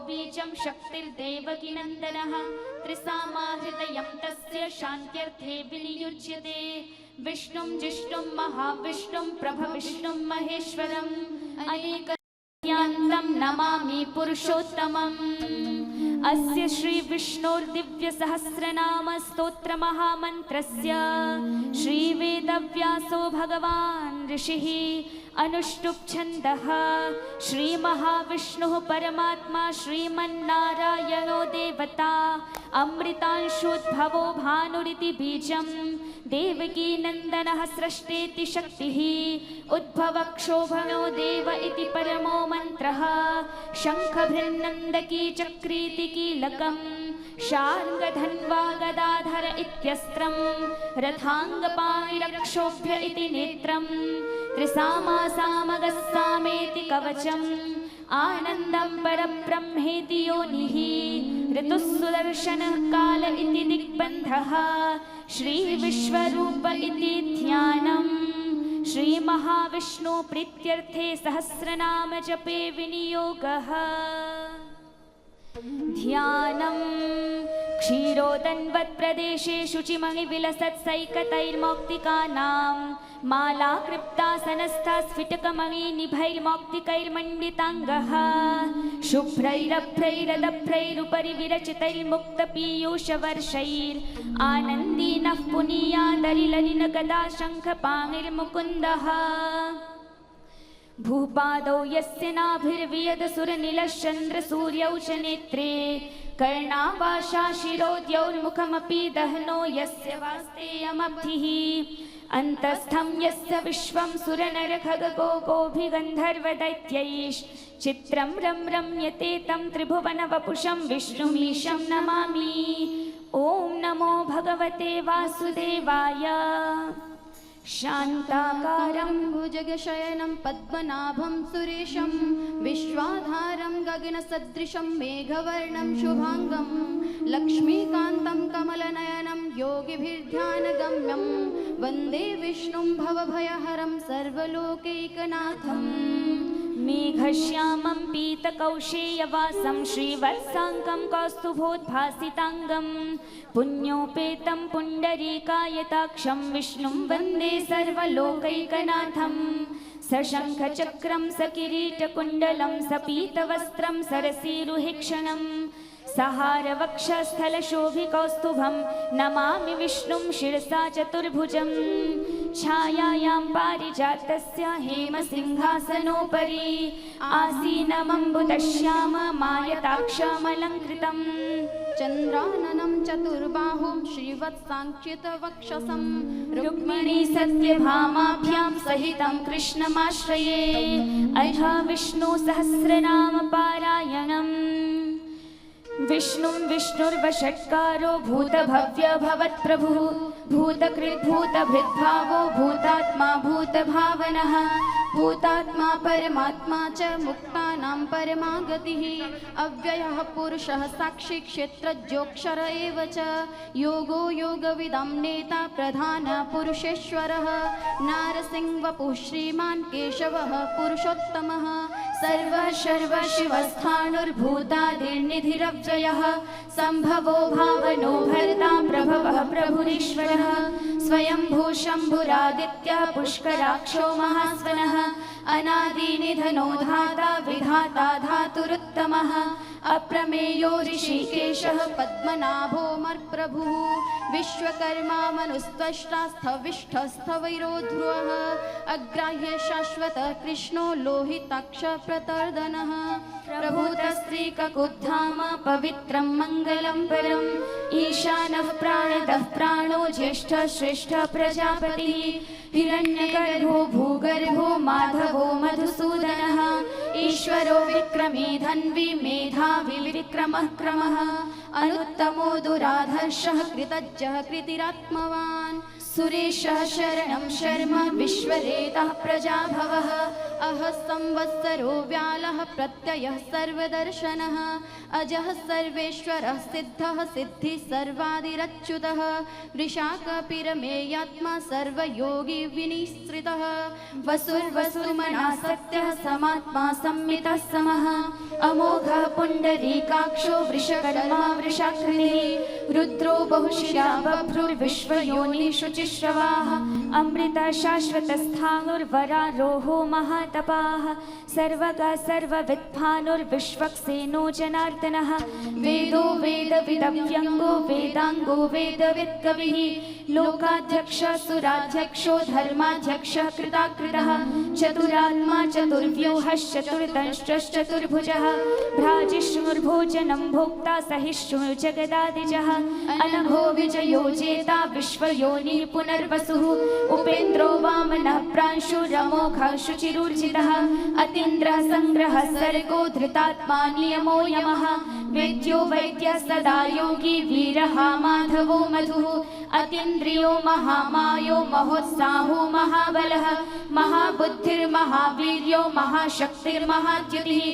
बीजं शक्तिर्देवकी नन्दनः त्रिसामा हृदयं तस्य शान्त्यर्थे विनियुज्यते विष्णुं जिष्णुं महाविष्णुं प्रभविष्णुं महेश्वरम् अनेकं नमामि पुरुषोत्तमम् अस्य श्री विष्णोर्दिव्य सहस्रनाम स्तोत्र महामन्त्रस्य श्री वेदव्यासो भगवान् ऋषिः अनुष्टुप् छन्दः श्री महाविष्णुः परमात्मा श्रीमन्नारायणो देवता अमृतांशोद्भवो भानुरिति बीजं देवकी नन्दनः सृष्टेति शक्तिः उद्भवक्षोभणो देव इति परमो मन्त्रः शङ्खभृन्नन्दकी चक्रीति कीलकम् शार्ङ्गधन्वा गदाधर इत्यस्त्रं रथाङ्गपाणिरक्षोभ्य इति नेत्रम् त्रिसामा सामगस्सामेति कवचम् आनन्दं परब्रह्मेति योनिः ऋतुः सुदर्शनः काल इति दिग्बन्धः श्रीविश्वरूप इति ध्यानम् श्रीमहाविष्णु प्रीत्यर्थे सहस्रनाम जपे विनियोगः ध्यानम् क्षीरोदन्वत् प्रदेशे शुचिमणिविलसत्सैकतैर्मौक्तिकानां माला कृप्तासनस्था स्फटिकमणिनिभैर्मौक्तिकैर्मण्डिताङ्गः शुभ्रैरभ्रैरदभ्रैरुपरि विरचितैर्मुक्तपीयूषवर्षैर् आनन्दीनः पुनीयादरिललिनगदा शङ्खपाणिर्मुकुन्दः भूपादौ यस्य नाभिर्वियदसुरनिलश्चन्द्रसूर्यौ च नेत्रे कर्णावाशा शिरोद्यौर्मुखमपि दहनो यस्य वास्तेयमब्धिः अन्तस्थं यस्य विश्वं सुरनरखगोभिगन्धर्वदैत्यैश्चित्रं रम्यते तं त्रिभुवनवपुषं विष्णुमीशं नमामि। ॐ नमो भगवते वासुदेवाय। शान्ताकारं भुजगशयनं पद्मनाभं सुरेशं विश्वाधारं गगनसदृशं मेघवर्णं शुभांगं लक्ष्मीकान्तं कमलनयनं योगिभिर्ध्यानगम्यं वन्दे विष्णुं भवभयहरं सर्वलोकैकनाथम्। मेघश्यामं पीतकौशेयवासं श्रीवत्साङ्गं कौस्तुभोद्भासिताङ्गं पुण्योपेतं पुण्डरीकायताक्षं विष्णुं वन्दे सर्वलोकैकनाथं। सशङ्खचक्रं सकिरीटकुण्डलं सपीतवस्त्रं सरसीरुहिक्षणं सहारवक्षस्थलशोभिकौस्तुभं नमामि विष्णुं शिरसा चतुर्भुजं। छायायां पारिजातस्य हेमसिंहासनोपरि आसीनमम्बुदश्याममायताक्षमलङ्कृतं चन्द्राननं चतुर्बाहुं श्रीवत्साङ्च्युतवक्षसं रुक्मिणी सत्यभामाभ्यां सहितं कृष्णमाश्रये। अथ विष्णु सहस्रनाम पारायणम्। विष्णुं विष्णुर्वषट्कारो भूतभव्य भवत्प्रभुः भूतकृद्भूतभृद्भावो भूतात्मा भूतभावनः भूतात्मा परमात्मा च मुक्तानां परमागतिः अव्ययः पुरुषः साक्षी क्षेत्रज्योक्षर एव च योगो योगविदां नेता प्रधानपुरुषेश्वरः नारसिंहवपुः श्रीमान् केशवः पुरुषोत्तमः सर्वशिवस्थाणुर्भूतादिर्निधिरव्ययः सम्भवो भावनो भर्ता प्रभवः प्रभुरीश्वरः स्वयंभू शम्भुरादित्यः पुष्कराक्षो महास्वनः अनादिनिधनो धाता विधाता धातुरुत्तमः अप्रमेयो ऋषिकेशः पद्मनाभो मर्प्रभुः विश्वकर्मा मनुस्त्वष्टा स्थविष्ठस्थवैरो ध्रुवः अग्राह्य शाश्वत कृष्णो लोहिताक्ष प्रतर्दनः प्रभूतस्त्रीककुद्धाम पवित्रं मङ्गलं परम् ईशानः प्राणदः प्राणो ज्येष्ठः श्रेष्ठः प्रजापतिः हिरण्यगर्भो भूगर्भो माधवो मधुसूदनः ईश्वरो विक्रमी धन्वी मेधावी विक्रमः क्रमः अनुत्तमो दुराधर्षः कृतज्ञः कृतिरात्मवान् सुरेशः शरणं शर्म विश्वरेतः प्रजाभवः अहः संवत्सरो व्यालः प्रत्ययः सर्वदर्शनः अजः सर्वेश्वरः सिद्धः सिद्धिः सर्वादिरच्युतः वृषाकपिरमेयात्मा सर्वयोगी विनिश्रितः वसुर्वसुर्मना सत्यः समात्मा संमितः समः अमोघः पुण्डरीकाक्षो वृषकर्मा वृषाकृतिः रुद्रो बहुशिरा बभ्रुर्विश्वयोनिः शुचिश्रवाः अमृतः शाश्वतस्थाणुर्वरारोहो महातपाः सर्वगा सर्वविद्भानुर्विश्वक्सेनो जनार्दनः वेदो वेदविदव्यङ्गो वेदाङ्गो वेदवित्कविः लोकाध्यक्षः सुराध्यक्षो धर्माध्यक्षः कृताकृतः चतुरात्मा चतुर्व्यूहश्चतुर्दंष्ट्रश्चतुर्भुजः भ्राजिष्णुर्भोजनं भोक्ता सहिष्णुर्जगदादिजः अनघो विजयो जेता विश्वयोनिः पुनर्वसुः उपेन्द्रो वामनः प्रांशुरमोघः शुचिरूर्जितः अतीन्द्रः सङ्ग्रहः सर्गो धृतात्मा नियमो यमः वेद्यो वैद्यः सदा योगी वीरः माधवो मधुः अतीन्द्रियो महामायो महोत्साहो महाबलः महाबुद्धिर्महावीर्यो महाशक्तिर्महाद्युतिः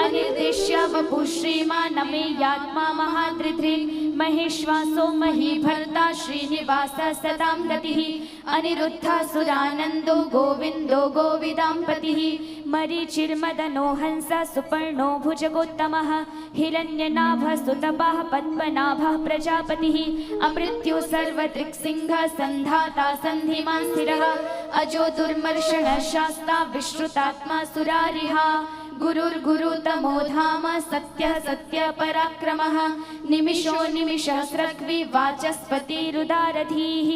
अनिर्देश्य वपुः श्रीमान् अमेयात्मा महाधृतिः महेश्वासो महीभर्ता श्रीनिवासः सतां गतिः अनिरुद्धः सुरानन्दो गोविन्दो गोविदाम्पतिः मरीचिर्मदनो हंसः सुपर्णो भुजगोत्तमः हिरण्यनाभः सुतपः पद्मनाभः प्रजापतिः अमृत्यो सर्वदृक्सिंहः सन्धाता सन्धिमान् स्थिरः अजो दुर्मर्षणः शास्ता विश्रुतात्मा सुरारिहा गुरुर्गुरुतमो धाम सत्यः सत्यपराक्रमः निमिषो निमिषः स्रग्वि वाचस्पतिरुदारधीः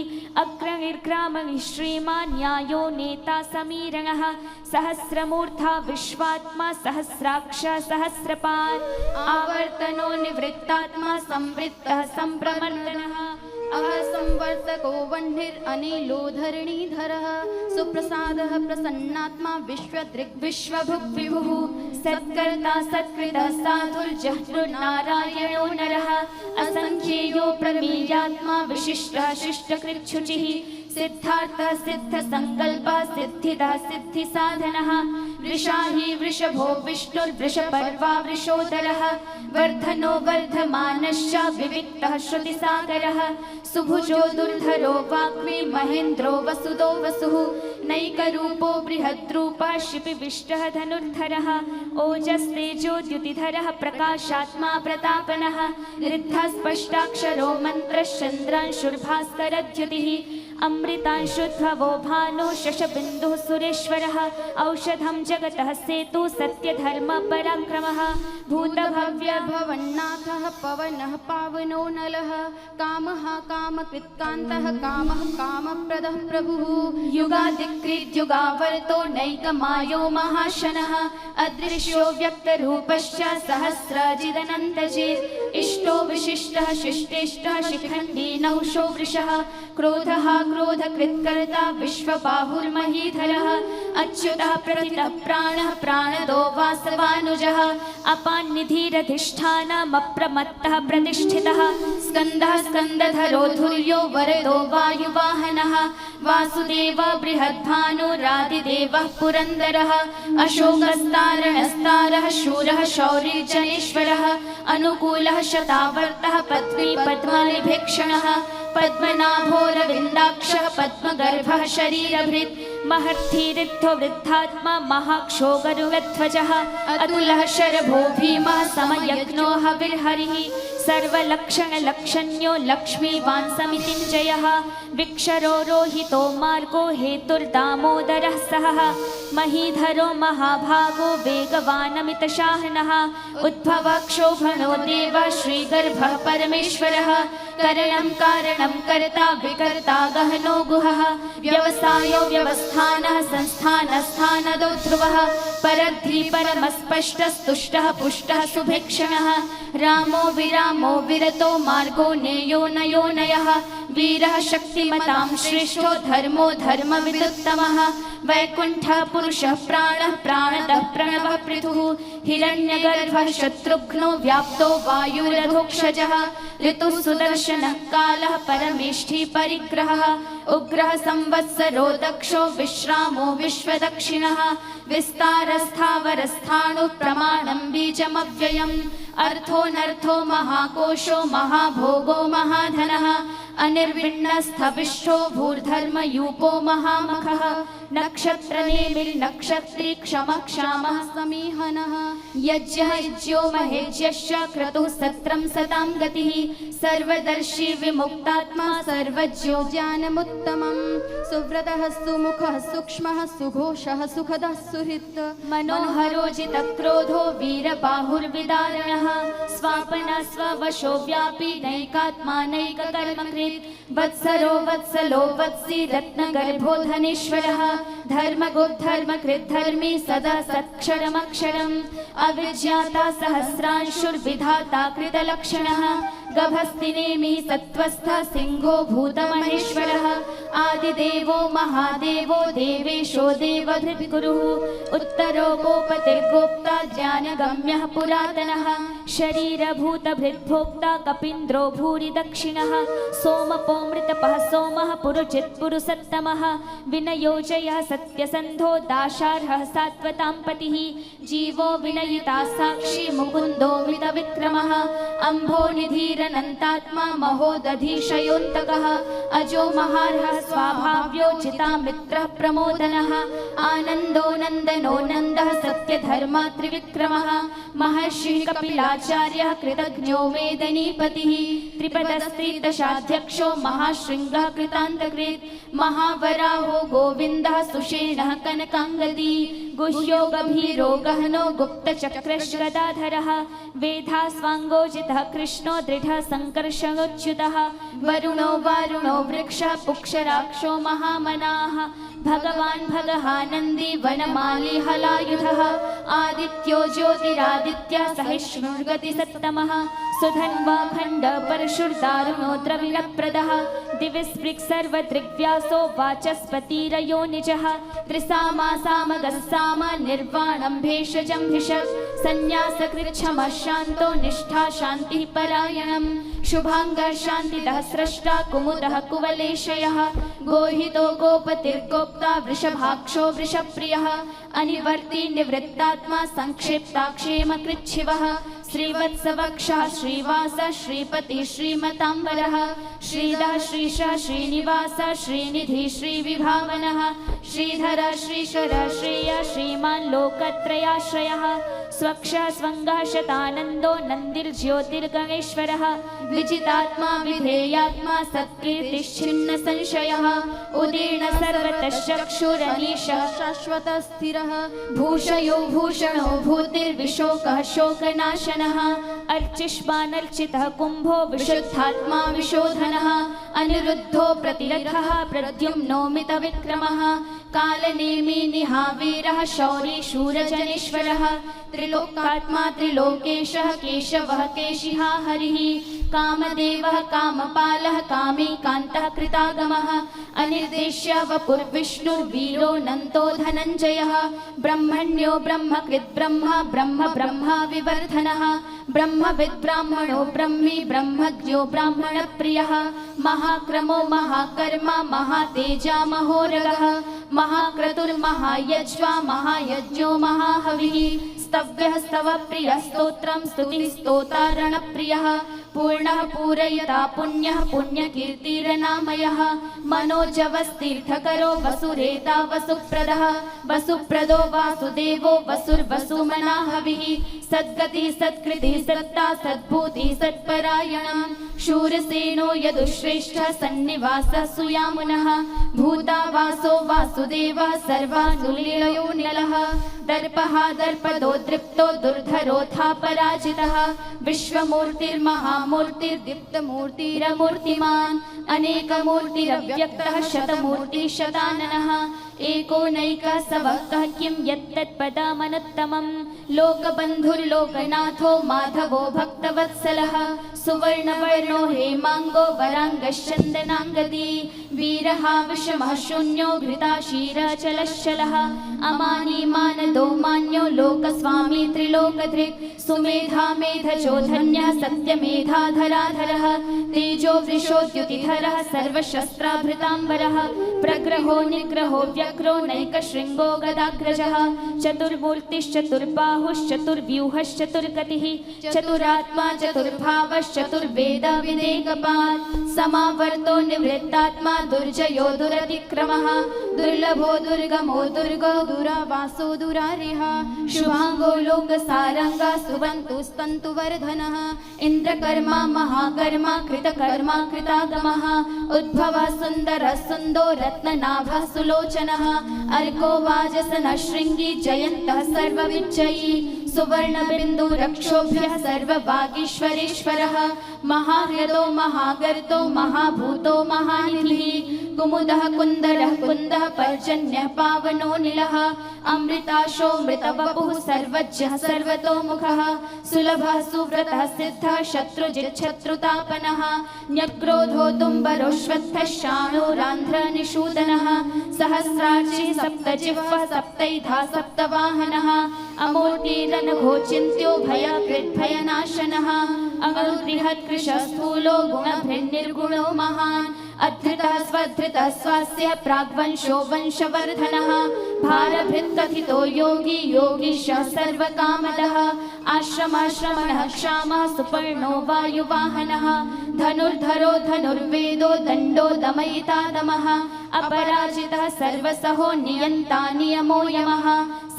अग्रनिर्ग्रामणि श्रीमान् न्यायो नेता समीरणः सहस्रमूर्धा विश्वात्मा सहस्राक्ष सहस्रपान् आवर्तनो निवृत्तात्मा संवृत्तः सम्प्रमर्दनः अहसंवर्तको वह्निरनिलो धरणीधरः सुप्रसादः प्रसन्नात्मा विश्वभुक् विभुः सत्कर्ता सत्कृतः साधुर्जह्नुर्नारायणो नरः असंख्येयो प्रमेयात्मा विशिष्टः शिष्टकृच्छुचिः सिद्धार्थः सिद्धसङ्कल्पः सिद्धिदः सिद्धिसाधनः वृषाही वृषभो विष्णुर्वृषपर्वा वृषोदरः वर्धनो वर्धमानश्च विविक्तः श्रुतिसागरः सुभुजो दुर्धरो वाग्मी महेन्द्रो वसुदो वसुः नैकरूपो बृहद्रूपः शिपिविष्टः धनुर्धरः ओजस्तेजो द्युतिधरः प्रकाशात्मा प्रतापनः ऋद्धः स्पष्टाक्षरो मन्त्रश्चन्द्रांशुर्भास्करद्युतिः अमृतांशुद्भवो भानो शशबिन्दुः सुरेश्वरः औषधं जगतः सेतु सत्यधर्मपराक्रमः भूतभव्यभवन्नाथः पवनः पावनो नलः कामः कामकृत्कान्तः कामः कामप्रदः प्रभुः युगादिक्रीद्युगावर्तो नैकमायो महाशनः अदृश्यो व्यक्तरूपश्च सहस्राजिदनन्तजित् इष्टो विशिष्टः शिष्टेष्टः शिखण्डी नहुषो वृषः क्रोधः क्रोधकृत्कर्ता विश्वबाहुर्महीधरः अच्युतः प्रतितः प्राणः प्राणदो वासवानुजः अपान्निधिरधिष्ठानमप्रमत्तः प्रतिष्ठितः स्कन्दः स्कन्दधरो धुर्यो वरदो वायुवाहनः वासुदेव बृहद्भानुरादिदेवः पुरन्दरः अशोकस्तारणस्तारः शूरः शौर्यजनेश्वरः अनुकूलः शतावर्तः पद्मी पद्मालिभीक्षणः पद्मनाभोरविन्दाक्षः पद्मगर्भः शरीरभृत् महर्थिरिद्धो वृद्धात्मा महाक्षो गरुडध्वजः अतुलः शरभो भीमः समयज्ञो हविर्हरिः सर्वलक्षणलक्षण्यो लक्ष्मीवान् समितिञ्जयः विक्षरो रोहितो मार्गो हेतुर्दामोदरः सहः महीधरो महाभागो वेगवानमितशाहनः उद्भवक्षोभणो देवः श्रीगर्भः परमेश्वरः करणं कारणं कर्ता विकर्ता गहनो गुहः व्यवसायो व्यवस्थानः संस्थानस्थानदो ध्रुवः परद्धि परमस्पष्टस्तुष्टः पुष्टः सुभिक्षणः रामो विरामो विरतो मार्गो नेयो नयो नयः वीरः शक्तिमतां श्रेष्ठो धर्मो धर्मविदुत्तमः वैकुण्ठः पुरुषः प्राणः प्राणदः प्रणवः पृथुः हिरण्यगर्भः शत्रुघ्नो व्याप्तो वायुरधोक्षजः ऋतुः सुदर्शनः कालः परमेष्ठी परिग्रहः उग्रः संवत्सरो दक्षो विश्रामो विश्वदक्षिणः विस्तारस्थावरस्थाणुः प्रमाणं बीजमव्ययम् अर्थोऽनर्थो महाकोशो महाभोगो महाधनः अनिर्विण्णस्थविष्ठो भूर्धर्मयूपो महामखः नक्षत्रनेमिर्नक्षत्री क्षमक्षामः समीहनः यज्ञः युज्यो महेज्यश्च क्रतुः सत्रं सतां गतिः सर्वदर्शी विमुक्तात्मा सर्वज्ञो ज्ञानमुत्तमम् सुव्रतः सुमुखः सूक्ष्मः सुघोषः सुखदः सुहृत् मनोहरो जितक्रोधो वीरबाहुर्विदारणः स्वापनः स्ववशो व्यापी नैकात्मा नैककर्मकृत् वत्सरो वत्सलो वत्सी रत्नगर्भो धनेश्वरः धर्मगोद्धर्मकृद्धर्मी सदा सत्क्षरमक्षरम् अविज्ञाता सहस्रांशुर्विधाता कृतलक्षणः गभस्तिनेमि सत्त्वस्थः सिंहो भूतमहेश्वरः आदिदेवो महादेवो देवेशो देवधृद्गुरुः उत्तरो गोपतिर्गोप्ता ज्ञानगम्यः पुरातनः शरीरभूतभृद्भोक्ता कपीन्द्रो भूरि दक्षिणः सोमपोमृतपः सोमः पुरुजित्पुरुसत्तमः विनयोजयः सत्यसन्धो दाशार्हः सात्वतां पतिः जीवो विनयिता साक्षी मुकुन्दो मितविक्रमः अम्भोनिधिरनन्तात्मा महोदधीशयोऽन्तकः अजो महार्हः स्वाभाव्योचिता मित्रः प्रमोदनः आनन्दो नन्दनो नन्दः सत्यधर्मा त्रिविक्रमः महर्षिः कपिलाचार्यः कृतज्ञो वेदनीपतिः त्रिपदस्त्रिदशाध्यक्षो महाशृङ्गः कृतान्तकृत् महावराहो गोविन्दः सुषेणः कनकाङ्गदी गुह्यो गभीरो गहनो गुप्तचक्रश्गदाधरः वेधास्वाङ्गोजितः कृष्णो दृढः सङ्कर्षणोच्युतः वरुणो वारुणो वृक्षः पुक्षराक्षो महामनाः भगवान् भगहानन्दी वनमाली हलायुधः आदित्यो ज्योतिरादित्यः सहिष्णुर्गतिसत्तमः सुधन्वा खण्ड परशुर्दारुणो द्रविणप्रदः दिविस्पृक् सर्वदृग्व्यासो वाचस्पतिरयो निजः त्रिसामासामगस्साम निर्वाणं भेषजं भिषक् संन्यासकृच्छमः शान्तो निष्ठा शान्तिः परायणम् शुभाङ्गः शान्तिदः स्रष्टा कुमुदः कुवलेशयः गोहितो गोपतिर्गोप्ता वृषभाक्षो वृषप्रियः अनिवर्ती निवृत्तात्मा संक्षिप्ताक्षेमकृच्छिवः श्रीवत्सवक्षः श्रीवासः श्रीपति श्रीमताम्बरः श्रीधः श्रीशः श्रीनिवासः श्रीनिधि श्रीविभावनः श्रीधरः श्रीशरः श्रेयः श्रीमान् लोकत्रयाश्रयः स्वक्षः स्वङ्गः शतानन्दो नन्दिर्ज्योतिर्गणेश्वरः विजितात्मा विधेयात्मा सत्कीर्तिश्छिन्न संशयः उदीर्ण सर्वतश्चक्षुरनीशः शाश्वतः स्थिरः भूषयो भूषणो भूतिर्विशोकः शोकनाशनः अर्चिष्मानर्चितः कुम्भो विशुद्धात्मा विशोधनः अनिरुद्धो प्रतिरथः प्रद्युम्नो मितविक्रमः कालनेमी निहावीरः शौरी शूरजनेश्वरः त्रिलोकात्मा त्रिलोकेशः केशवः केशिहा हरिः कामदेवः कामपालः कामी कान्तः कृतागमः अनिर्देश्य वपुर्विष्णुर्वीरो नन्तो धनञ्जयः ब्रह्मण्यो ब्रह्मकृत् ब्रह्म ब्रह्म ब्रह्मा विवर्धनः ब्रह्मविद् ब्राह्मणो ब्रह्मी ब्रह्मज्ञो ब्राह्मणप्रियः महाक्रमो महाकर्मा महातेजा महोरगः महाक्रतुर्महायज्वा महायज्ञो महाहविः स्तव्यः स्तवप्रियः स्तोत्रं स्तुतिस्तोतारणप्रियः पूर्णः पूरयता पुण्यः पुण्यकीर्तिरनामयः मनोजवस्तीर्थकरो वसुरेता वसुप्रदः वसुप्रदो वासुदेवो वसुर्वसुमनाहविः सद्गतिः सत्कृतिः सत्ता सद्भूतिः सत्परायणः शूरसेनो यदुश्रेष्ठः सन्निवासः सुयामुनः भूतावासो वासुदेवः सर्वानुलीलयो निलः दर्पः दर्पदो दृप्तो दुर्धरोऽथा पराजितः विश्वमूर्तिर्महामूर्तिर्दीप्तमूर्तिरमूर्तिमान् अनेकमूर्तिरव्यक्तः शतमूर्तिः शताननः एकोनैकः स भक्तः किं यत्तत्पदमनुत्तमम् लोकबन्धुर्लोकनाथो माधवो भक्तवत्सलः सुवर्णवर्णो हेमाङ्गो वराङ्गश्चन्दनाङ्गदी वीरः विषमः शून्यो घृताशीरचलश्चलः अमानी मानदो मान्यो लोकस्वामी त्रिलोकधृक् सुमेधा मेधजो धन्यः सत्यमेधाधराधरः तेजो वृषोद्युतिधरः सर्वशस्त्राभृताम्बरः प्रग्रहो निग्रहो व्यग्रो नैकशृङ्गो गदाग्रजः चतुर्मूर्तिश्चतुर्बाहुश्चतुर्व्यूहश्चतुर्गतिः चतुरात्मा चतुर्भावश्चतुर्वेद विदेकपात् समावर्तो निवृत्तात्मा दुर्जयो दुरतिक्रमः दुर्लभो दुर्गमो दुर्गो दुरावासो दुरारिः शुभाङ्गो लोकसारङ्गा सुबन्तु स्तन्तुवर्धनः इन्द्रकर्मा महाकर्मा कृतकर्मा कृतागमः उद्भवः सुन्दरः सुन्दो रत्ननाभः सुलोचनः अर्को वाजसनः शृङ्गी जयन्तः सर्वविजयी सुवर्णबिन्दुरक्षोभ्यः सर्ववागीश्वरेश्वरः महाहृदो महागर्तो महाभूतो महानिधिः कुमुदः कुन्दरः कुन्दः पर्जन्यः पावनो नीलः अमृताशो मृतवपुः सर्वज्ञः सर्वतोमुखः सुलभः सुव्रतः सिद्धः शत्रुजिच्छत्रुतापनः न्यग्रोधो तुम्बरोश्वत्थः शाणोरान्ध्रनिषूदनः सहस्रार्ची सप्तजिह्वः सप्तैधा सप्तवाहनः अमूर्तिरनघोचिन्त्यो भयकृद्भयनाशनः अमृबृहत्कृशः स्थूलो गुणभृन्निर्गुणो महान् अधृतः स्वधृतः स्वास्य प्राग्वंशो वंशवर्धनः भारभृत्कथितो योगी योगीशः सर्वकामदः आश्रमाश्रमणः क्षामः सुपर्णो वायुवाहनः धनुर्धरो धनुर्वेदो दण्डो दमयिता दमः अपराजितः सर्वसहो नियन्ता नियमो यमः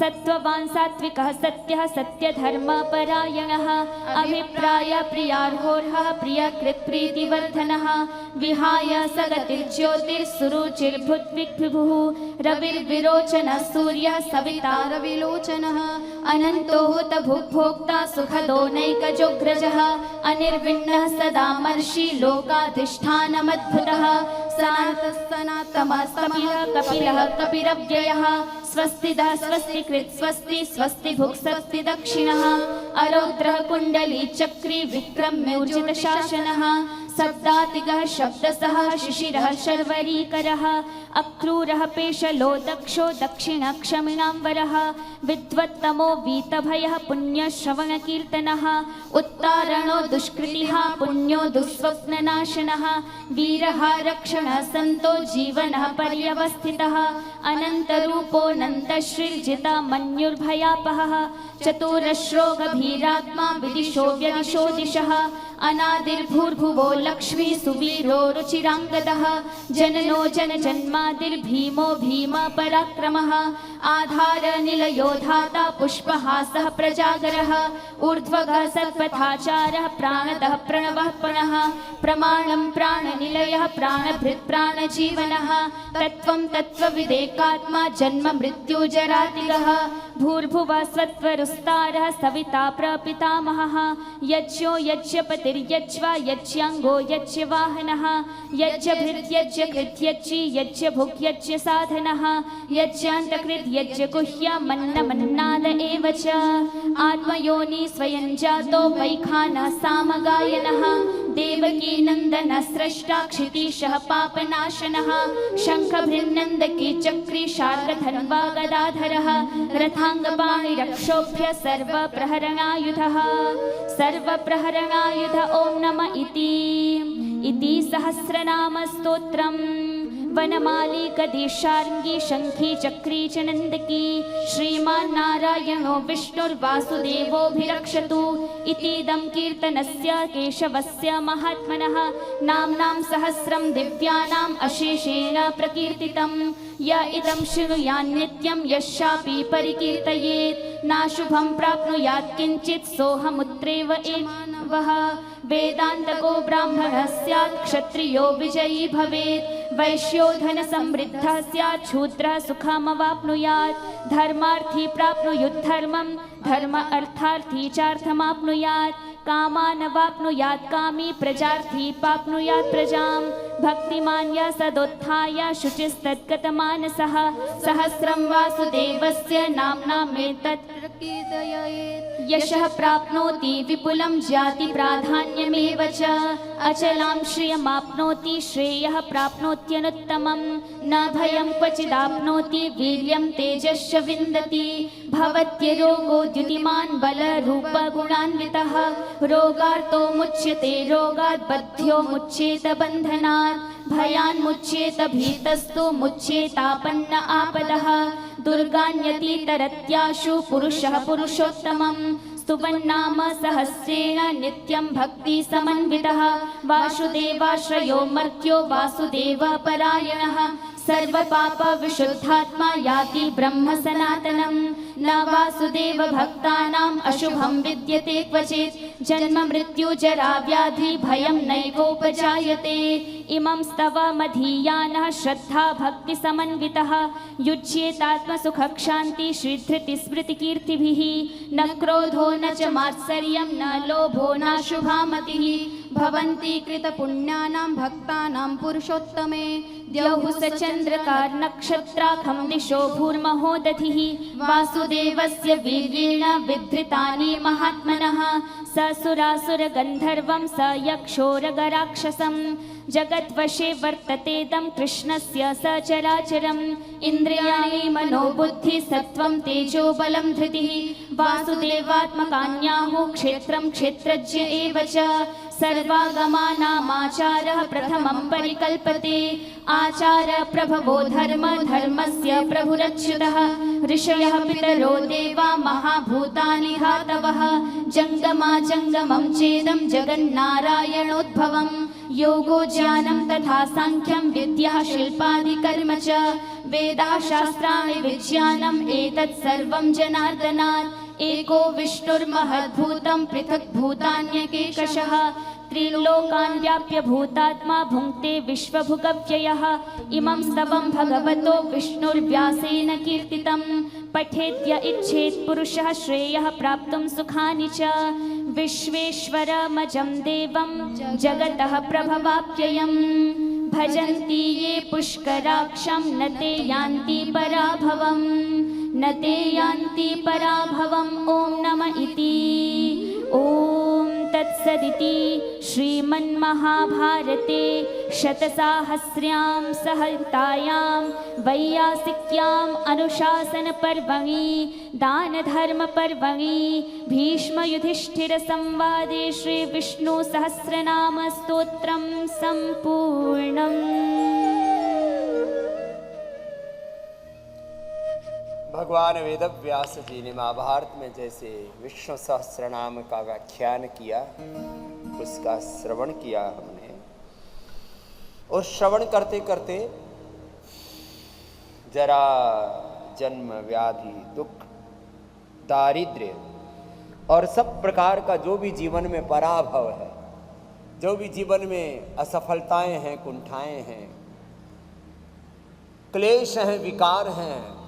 सत्त्ववान् सात्विकः सत्यः सत्यधर्मपरायणः अभिप्राय प्रियार्होर्हः प्रियकृत्प्रीतिवर्धनः विहाय सगतिर्ज्योतिर्सुरुचिर्भुद्विग्विभुः रविर्विरोचनः सूर्यः सविता रविलोचनः अनन्तो हुतभुग्भोक्ता सुखदो नैकजोग्रजः अनिर्विण्णः सदा मर्षि लोकाधिष्ठानमद्भुतः सनातनः कपिलः कपिरव्ययः स्वस्तिदः स्वस्तिकृत् स्वस्ति स्वस्ति भुक् स्वस्ति दक्षिणः अरौद्रः कुण्डली चक्री विक्रम्योर्जितशासनः शब्दातिगः शब्दसः शिशिरः शर्वरीकरः अक्रूरः पेशलो दक्षो दक्षिणक्षमिणाम्बरः विद्वत्तमो वीतभयः पुण्यश्रवणकीर्तनः उत्तारणो दुष्कृतिः पुण्यो दुःस्वप्ननाशनः वीरः रक्षणः सन्तो जीवनः पर्यवस्थितः अनन्तरूपोऽनन्तश्रीर्जिता मन्युर्भयापहः चतुरश्रो गभीरात्मा विदिशो व्यदिशो दिशः अनादिर्भूर्भुवो लक्ष्मी सुवीरो रुचिराङ्गदः जननो जनजन्मादिर्भीमो भीमपराक्रमः आधारनिलयो धाता पुष्पहासः प्रजागरः ऊर्ध्वगः सत्पथाचारः प्राणदः प्रणवः पुनः प्रमाणं प्राणनिलयः प्राणभृत् प्राणजीवनः तत्त्वं तत्त्वविदेकात्मा जन्म मृत्युजरातिगः भूर्भुवः स्वत्वरुस्तारः सविता प्रपितामहः यज्ञो यज्ञपतिर्यज्वा यज्ञाङ्गो यज्ञवाहनः यज्ञभृद्यज्ञकृत्यज्ञी यज्ञभुग्यज्ञसाधनः यज्ञान्तकृत् यज्ञगुह्यमन्नमन्नाद एव च आत्मयोनि स्वयं जातो वैखानः सामगायनः देवकी नन्दनः स्रष्टा क्षितीशः पापनाशनः शङ्खभृन्नन्दकी चक्री शार्ङ्गधन्वा गदाधरः रथाङ्गपाणिरक्षोभ्य सर्वप्रहरणायुधः सर्वप्रहरणायुध ॐ नम इति सहस्रनामस्तोत्रम् वनमाली गदेशार्ङ्गी शङ्खी चक्री च नन्दकी श्रीमान्नारायणो विष्णुर्वासुदेवोऽभिरक्षतु इतीदं कीर्तनस्य केशवस्य महात्मनः नाम्नां सहस्रं दिव्यानाम् अशेषेण प्रकीर्तितं य इदं शृणुयान्नित्यं यश्चापि परिकीर्तयेत् नाशुभं प्राप्नुयात् किञ्चित् सोऽहमुत्रेव एमानवः वेदान्तको ब्राह्मणः स्यात् क्षत्रियो विजयी भवेत् वैश्यो धनसमृद्धः स्यात् शूद्रः सुखमवाप्नुयात् धर्मार्थी प्राप्नुयुद्धर्मं धर्म अर्थार्थी चार्थमाप्नुयात् कामान् वाप्नुयात् कामी प्रजार्थी प्राप्नुयात् प्रजाम् भक्तिमान् य सदोत्थाय शुचिस्तद्गतमानसः सहस्रं वासुदेवस्य नाम्नामेतत् यशः प्राप्नोति विपुलं जाति प्राधान्यमेव च अचलां श्रियमाप्नोति श्रेयः प्राप्नोत्यनुत्तमं न भयं क्वचिदाप्नोति वीर्यं तेजश्च विन्दति भवत्यरोगो द्युतिमान् बलरूपगुणान्वितः रोगार्तो मुच्यते रोगात् बध्यो मुच्येत बन्धनात् भयान्मुच्येत भीतस्तु मुच्येतापन्न आपदः दुर्गान्यतितरत्याशु पुरुषः पुरुषोत्तमं स्तुवन्नाम सहस्रेण नित्यं भक्ति समन्वितः वासुदेवाश्रयो मर्त्यो वासुदेवपरायणः सर्वपापविशुद्धात्मा याति ब्रह्म सनातनं न वासुदेव भक्तानाम् अशुभं विद्यते क्वचित् जन्म मृत्यु जरा व्याधि भयं नैवोपजायते इमं स्तवमधीयानः श्रद्धा भक्ति समन्वितः युज्येतात्मसुखक्षान्ति श्रीधृतिस्मृतिकीर्तिभिः न क्रोधो न च मात्सर्यं न लोभो न शुभामतिः भवन्ति कृतपुण्यानां भक्तानां पुरुषोत्तमे द्यौः स चन्द्रकारनक्षत्राखं दिशो भूर्महोदधिः वासुदेवस्य वीर्येण विधृतानि महात्मनः स सुरासुरगन्धर्वं स यक्षोरगराक्षसं जगद्वशे वर्ततेदं कृष्णस्य सचराचरम् इन्द्रियाणि मनोबुद्धि सत्त्वं तेजो बलं धृतिः वासुदेवात्मकान्याहुः क्षेत्रं क्षेत्रज्ञ एव च सर्वागमानामाचारः प्रथमं परिकल्पते आचार प्रभवो धर्म धर्मस्य प्रभुरच्युतः ऋषयः पितरो देवा महाभूतानि धातवः जङ्गमा जङ्गमं चेदं जगन्नारायणोद्भवं योगो ज्ञानं तथा सांख्यं विद्या शिल्पादिकर्म च वेदाः शास्त्राणि विज्ञानम् एतत् सर्वं जनार्दनात् एको विष्णुर्महद्भूतं पृथक् भूतान्यकेकशः त्रिलोकान् व्याप्य भूतात्मा भुङ्क्ते विश्वभुगव्ययः इमं स्तवं भगवतो विष्णुर्व्यासेन कीर्तितं पठेद्य इच्छेत् पुरुषः श्रेयः प्राप्तुं सुखानि च विश्वेश्वरमजं देवं जगतः प्रभवाप्ययम् भजन्ति ये पुष्कराक्षं न ते यान्ति पराभवम् न ते यान्ति पराभवम् ॐ नम इति ॐ तत्सदिति श्रीमन्महाभारते शतसाहस्र्यां संहितायां वैयासिक्याम् अनुशासनपर्वणि दानधर्मपर्वणि भीष्मयुधिष्ठिरसंवादे श्रीविष्णुसहस्रनामस्तोत्रं सम्पूर्णम्। भगवान वेदव्यास जी ने महाभारत में जैसे विष्णु सहस्रनाम का व्याख्यान किया, उसका श्रवण किया हमने, और श्रवण करते करते जरा जन्म व्याधि दुख दारिद्र्य और सब प्रकार का जो भी जीवन में पराभव है, जो भी जीवन में असफलताएं हैं, कुंठाएं हैं, क्लेश हैं, विकार हैं,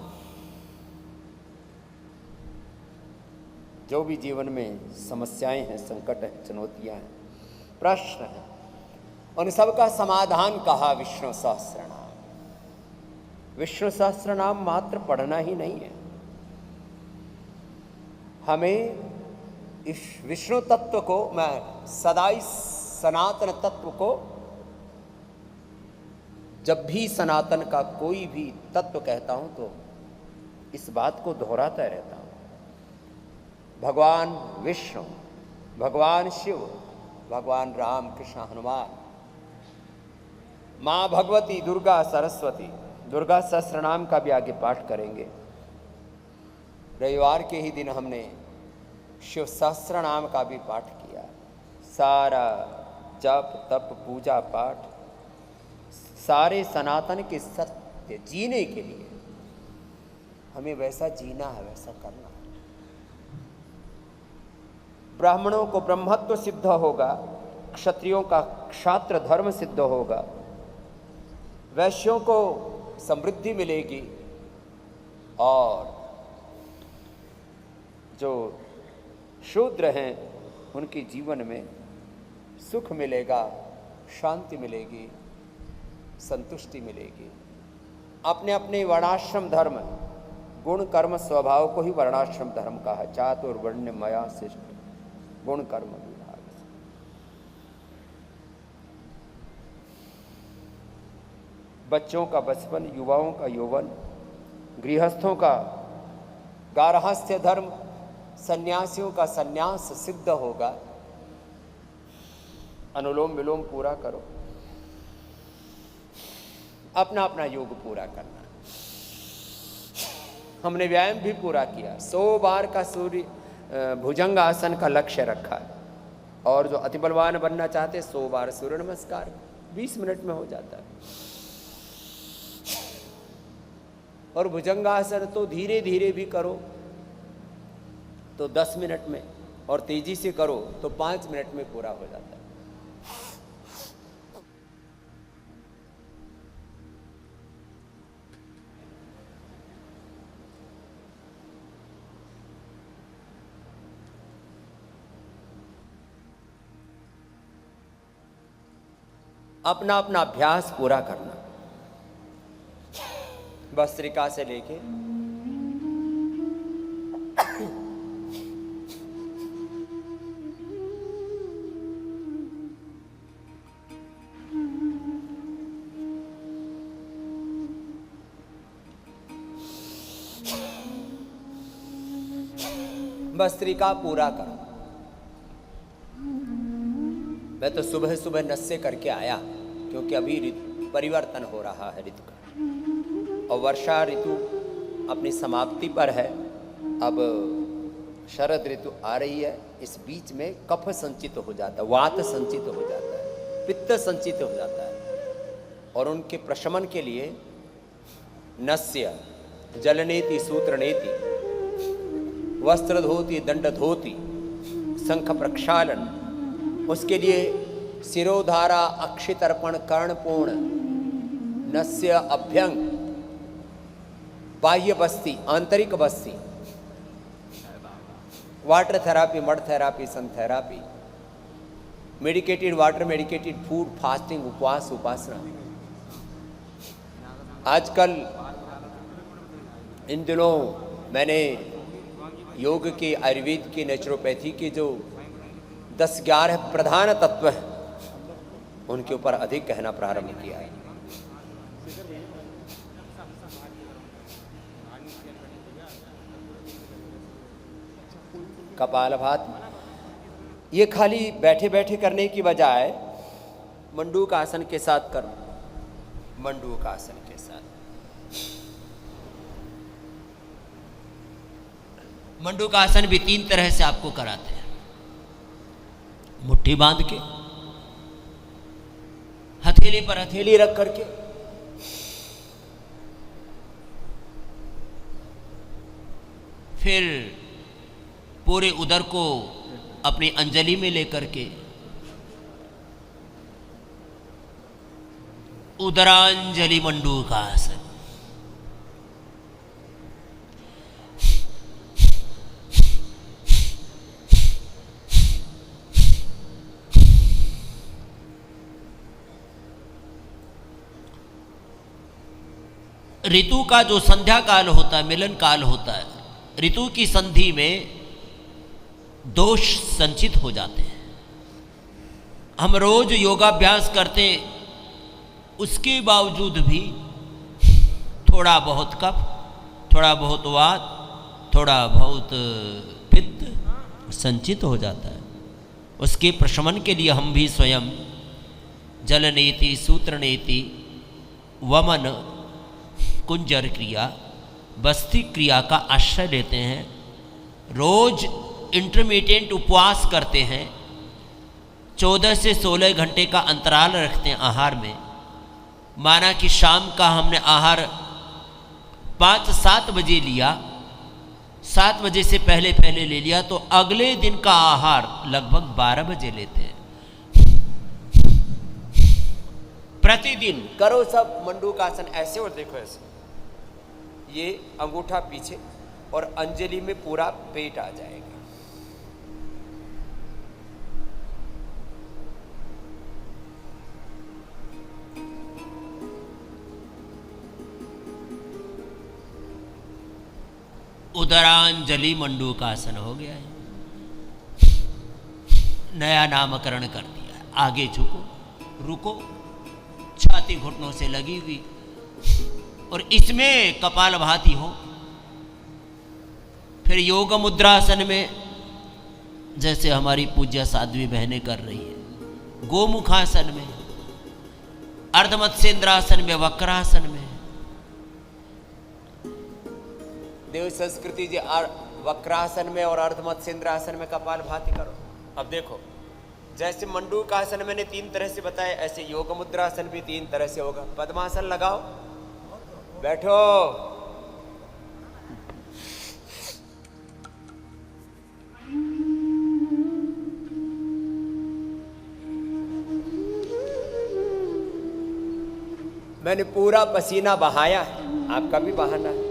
जो भी जीवन में समस्याएं हैं, संकट हैं, चुनौतियां हैं, प्रश्न हैं, उन सब का समाधान कहा विष्णु सहस्रनाम। विष्णु सहस्रनाम मात्र पढ़ना ही नहीं है, हमें इस विष्णु तत्व को, मैं सदा इस सनातन तत्व को, जब भी सनातन का कोई भी तत्व कहता हूं तो इस बात को दोहराता रहता हूं। भगवान विष्णु, भगवान शिव, भगवान राम कृष्ण हनुमान, माँ भगवती दुर्गा सरस्वती, दुर्गा सहस्रनाम का भी आगे पाठ करेंगे। रविवार के ही दिन हमने शिव सहस्रनाम का भी पाठ किया। सारा जप तप पूजा पाठ सारे सनातन के सत्य जीने के लिए हमें वैसा जीना है, वैसा करना है। ब्राह्मणों को ब्रह्मत्व सिद्ध होगा, क्षत्रियों का क्षात्र धर्म सिद्ध होगा, वैश्यों को समृद्धि मिलेगी, और जो शूद्र हैं उनके जीवन में सुख मिलेगा, शांति मिलेगी, संतुष्टि मिलेगी। अपने अपने वर्णाश्रम धर्म, गुण कर्म स्वभाव को ही वर्णाश्रम धर्म कहा। चातुर्वण्य मया शिष्ट गुण कर्म विभाग। बच्चों का बचपन, युवाओं का यौवन, गृहस्थों का गार्हस्थ्य धर्म, सन्यासियों का सन्यास सिद्ध होगा। अनुलोम विलोम पूरा करो, अपना अपना योग पूरा करना। हमने व्यायाम भी पूरा किया। 100 बार का सूर्य भुजंग आसन का लक्ष्य रखा है, और जो अति बलवान बनना चाहते 100 बार सूर्य नमस्कार 20 मिनट में हो जाता है। और भुजंगासन तो धीरे धीरे भी करो तो 10 मिनट में, और तेजी से करो तो 5 मिनट में पूरा हो जाता है। अपना अपना अभ्यास पूरा करना। भस्त्रिका से लेके भस्त्रिका पूरा करो। मैं तो सुबह सुबह नस्य करके आया, क्योंकि अभी ऋतु परिवर्तन हो रहा है ऋतु का, और वर्षा ऋतु अपनी समाप्ति पर है। अब शरद ऋतु आ रही है। इस बीच में कफ संचित हो जाता है, वात संचित हो जाता है, पित्त संचित हो जाता है, और उनके प्रशमन के लिए नस्य, जलनेति, सूत्रनेति, वस्त्र धोती, दंड धोती, शंख प्रक्षालन, उसके लिए शिरोधारा, अक्षितर्पण, कर्णपूर्ण, नस्य अभ्यंग, बाह्य बस्ती, आंतरिक बस्ती, water therapy, mud therapy, sun therapy, medicated water, medicated food, fasting, उपवास, उपासना। आजकल इन दिनों मैंने योग के, आयुर्वेद के, नेचुरोपैथी के जो 10-11 प्रधान तत्व हैं उनके ऊपर अधिक कहना प्रारंभ किया है। कपालभाति, ये खाली बैठे बैठे करने की बजाय मंडूक आसन के साथ करो। मंडूक आसन के साथ, मंडूक आसन भी 3 तरह से आपको कराते हैं। मुट्ठी बांध के, हथेली पर हथेली रख करके, फिर पूरे उदर को अपनी अंजलि में लेकर के उदरांजलि मंडूक आसन। ऋतु का जो संध्या काल होता है, मिलन काल होता है, ऋतु की संधि में दोष संचित हो जाते हैं। हम रोज योगाभ्यास करते, उसके बावजूद भी थोड़ा बहुत कफ, थोड़ा बहुत वात, थोड़ा बहुत पित्त संचित हो जाता है। उसके प्रशमन के लिए हम भी स्वयं जलनेति, सूत्रनेति, वमन, कुंजर क्रिया, बस्ती क्रिया का आश्रय लेते हैं। रोज इंटरमीडिएट उपवास करते हैं। 14 से 16 घंटे का अंतराल रखते हैं आहार में। माना कि शाम का हमने आहार 5-7 बजे लिया, 7 बजे से पहले पहले ले लिया, तो अगले दिन का आहार लगभग 12 बजे लेते हैं। प्रतिदिन करो सब मंडूक आसन ऐसे, और देखो ऐसे, ये अंगूठा पीछे और अंजलि में पूरा पेट आ जाएगा। उदरांजलि मंडूकासन हो गया है, नया नामकरण कर दिया है। आगे झुको, रुको, छाती घुटनों से लगी हुई, और इसमें कपालभाति हो। फिर योग मुद्रासन में जैसे हमारी पूज्य साध्वी बहनें कर रही है, गोमुखासन में, अर्धमत्स्येंद्रासन में, वक्रासन में। देव संस्कृति जी वक्रासन में और अर्धमत्स्येंद्रासन में कपालभाति करो। अब देखो, जैसे मंडूकासन मैंने 3 तरह से बताया, ऐसे योग मुद्रासन भी 3 तरह से होगा। पद्मासन लगाओ, बैठो, मैंने पूरा पसीना बहाया है, आपका भी बहाना है।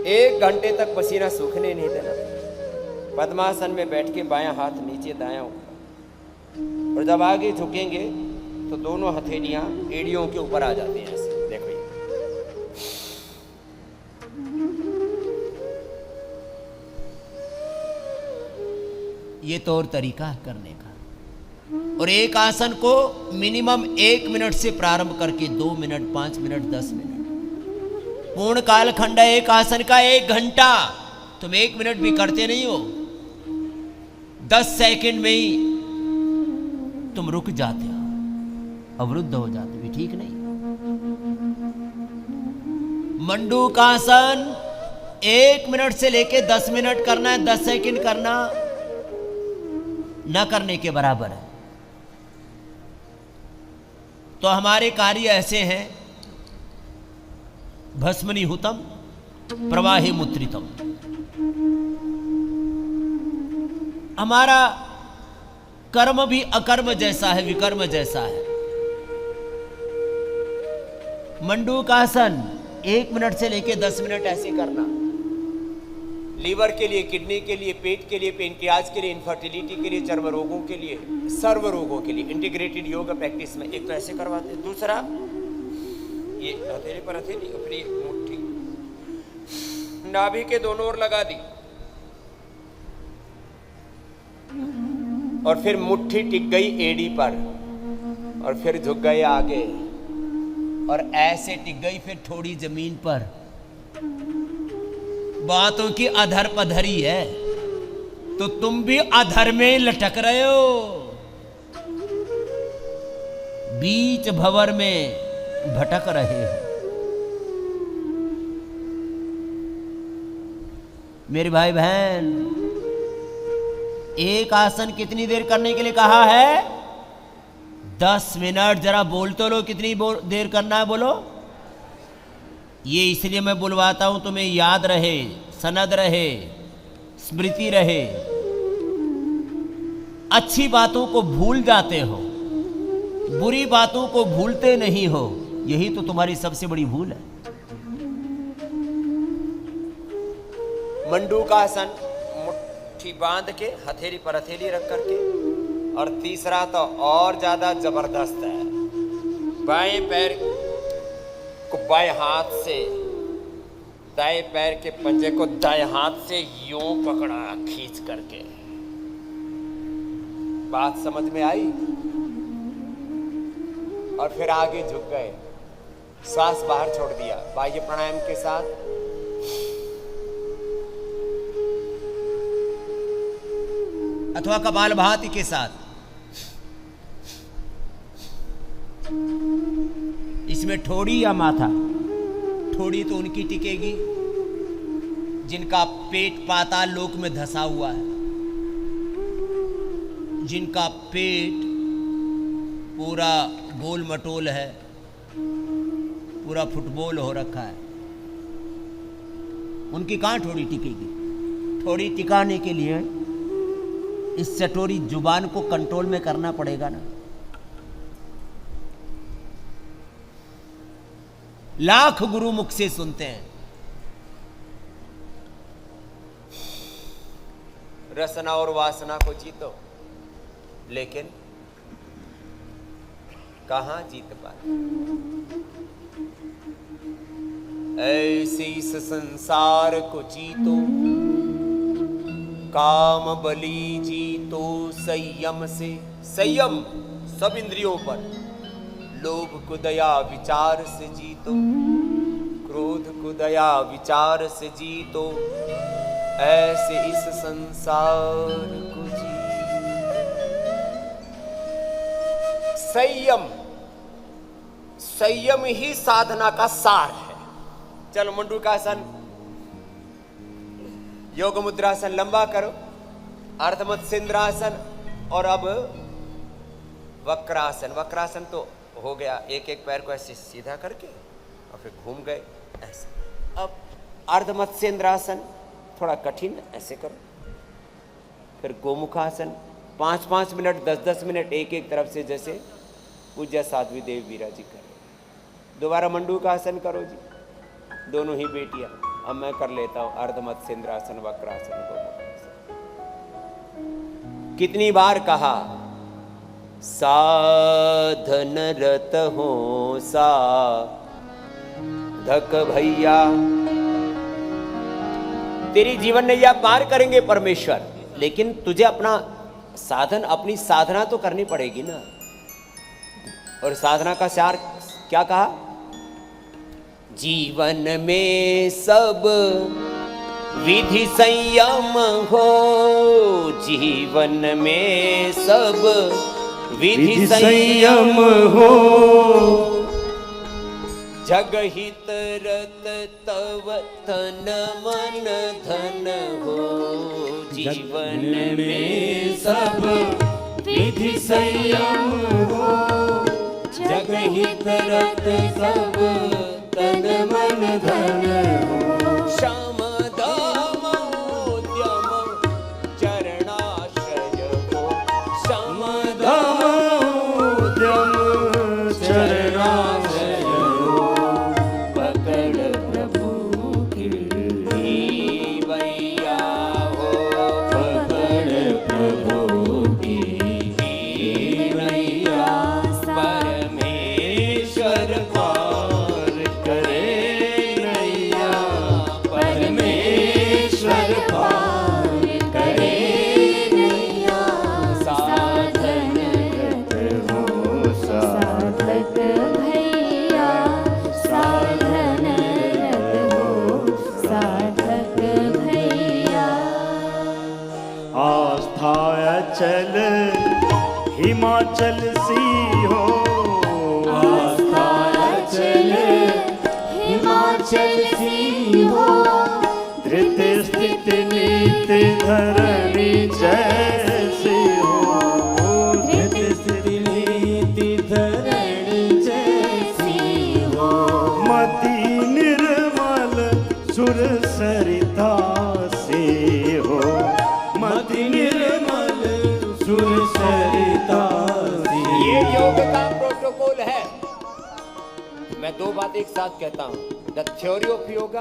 1 घंटे तक पसीना सूखने नहीं देना। पद्मासन में बैठ के बायां हाथ नीचे, दायां ऊपर, और जब आगे झुकेंगे तो दोनों हथेलियां एड़ियों के ऊपर आ जाती हैं ऐसे। देखो ये तो और तरीका है करने का। और एक आसन को मिनिमम 1 मिनट से प्रारंभ करके 2 मिनट, 5 मिनट, 10 मिनट, पूर्ण कालखंड है एक आसन का 1 घंटा। तुम 1 मिनट भी करते नहीं हो, 10 सेकंड में ही तुम रुक जाते हो, अवरुद्ध हो जाते हो, ठीक नहीं। मंडूकासन 1 मिनट से लेके 10 मिनट करना है, 10 सेकंड करना न करने के बराबर है। तो हमारे कार्य ऐसे हैं, भस्मनिहुतम प्रवाहे मुत्रितम। हमारा कर्म भी अकर्म जैसा है, विकर्म जैसा है। मंडूकासन 1 मिनट से लेके 10 मिनट ऐसे करना। लीवर के लिए, किडनी के लिए, पेट के लिए, पेनक्रियाज के लिए, इनफर्टिलिटी के लिए, चर्म रोगों के लिए, सर्व रोगों के लिए इंटीग्रेटेड योगा प्रैक्टिस में एक तो ऐसे करवाते हैं। दूसरा ये हथेली पर हथेली, और फिर ये मुट्ठी नाभि के दोनों ओर लगा दी, और फिर मुट्ठी टिक गई एड़ी पर, और फिर झुक गए आगे, और ऐसे टिक गई फिर थोड़ी जमीन पर। बातों की अधर पधरी है, तो तुम भी अधर में लटक रहे हो, बीच भंवर में भटक रहे हो। मेरे भाई बहन, एक आसन कितनी देर करने के लिए कहा है? 10 मिनट। जरा बोल तो लो, कितनी देर करना है, बोलो। ये इसलिए मैं बुलवाता हूं, तुम्हें याद रहे, सनद रहे, स्मृति रहे। अच्छी बातों को भूल जाते हो, बुरी बातों को भूलते नहीं हो, यही तो तुम्हारी सबसे बड़ी भूल है। मंडूकासन मुट्ठी बांध के, हथेली पर हथेली रख करके। और तीसरा तो और ज्यादा जबरदस्त है, बाएं पैर को बाएं हाथ से, दाएं पैर के पंजे को दाएं हाथ से यूं पकड़ा, खींच करके। बात समझ में आई? और फिर आगे झुक गए, श्वास बाहर छोड़ दिया बाह्य प्राणायाम के साथ। अथवा कपालभाति के साथ। इसमें ठोड़ी या माथा? ठोड़ी तो उनकी टिकेगी जिनका पेट पाताल लोक में धंसा हुआ है, जिनका पेट पूरा गोल मटोल है, पूरा फुटबॉल हो रखा है, उनकी कहाँ ठोड़ी टिकेगी? ठोड़ी टिकाने के लिए इस चटोरी जुबान को कंट्रोल में करना पड़ेगा ना। लाख गुरु मुख से सुनते हैं, रसना और वासना को जीतो, लेकिन कहाँ जीत पाए। ऐसे इस संसार को जीतो, काम बली जीतो संयम से। संयम सब इंद्रियों पर। लोभ को दया विचार से जीतो, क्रोध को दया विचार से जीतो। ऐसे इस संसार को जीतो। संयम, संयम ही साधना का सार है। चलो मंडूकासन, योग मुद्रासन लंबा करो, अर्धमत्स्येंद्रासन और अब वक्रासन। वक्रासन तो हो गया, एक एक पैर को ऐसे सीधा करके और फिर घूम गए ऐसे। अब अर्धमत्स्येंद्रासन थोड़ा कठिन, ऐसे करो। फिर गोमुखासन 5-5 मिनट 10-10 मिनट एक एक तरफ से, जैसे पूज्य साध्वी देव वीरा जी कर। दोबारा मंडूकासन करो जी, दोनों ही बेटियां। अब मैं कर लेता हूं अर्धमत्स्येंद्रासन, वक्रासन, गोमुखासन। कितनी बार कहा, साधन रत हो साधक भैया। तेरी जीवन नैया पार करेंगे परमेश्वर, लेकिन तुझे अपना साधन, अपनी साधना तो करनी पड़ेगी ना। और साधना का सार क्या कहा, जीवन में सब विधि संयम हो। जीवन में सब विधि संयम हो। जगहित रत तव तन मन धन हो। जीवन में सब विधि संयम हो। जगहित रत सब तन मन धन हो। श्याम दाम उद्यम चरणाश्रय हो। श्याम दाम उद्यम चरणाश्रय हो। पकड़ प्रभु की भैया हो। पकड़ प्रभु की भैया। परमेश्वर पार करे नैया। परमेश्वर पार करे नैया। साधन रत हो साधक भैया। साधन रत हो साधक भैया। आस्था अचल हिमाचल सी हो। आस्था अचल हिमाचल सी हो। धृत स्थिति नीति धरणी जैसी हो। धृत स्थिति नीति धरणी जैसी हो। मति निर्मल सुर सरिता से हो। मति निर्मल सुर सरिता से। ये योग का प्रोटोकॉल है। मैं दो बात एक साथ कहता हूं, the theory of yoga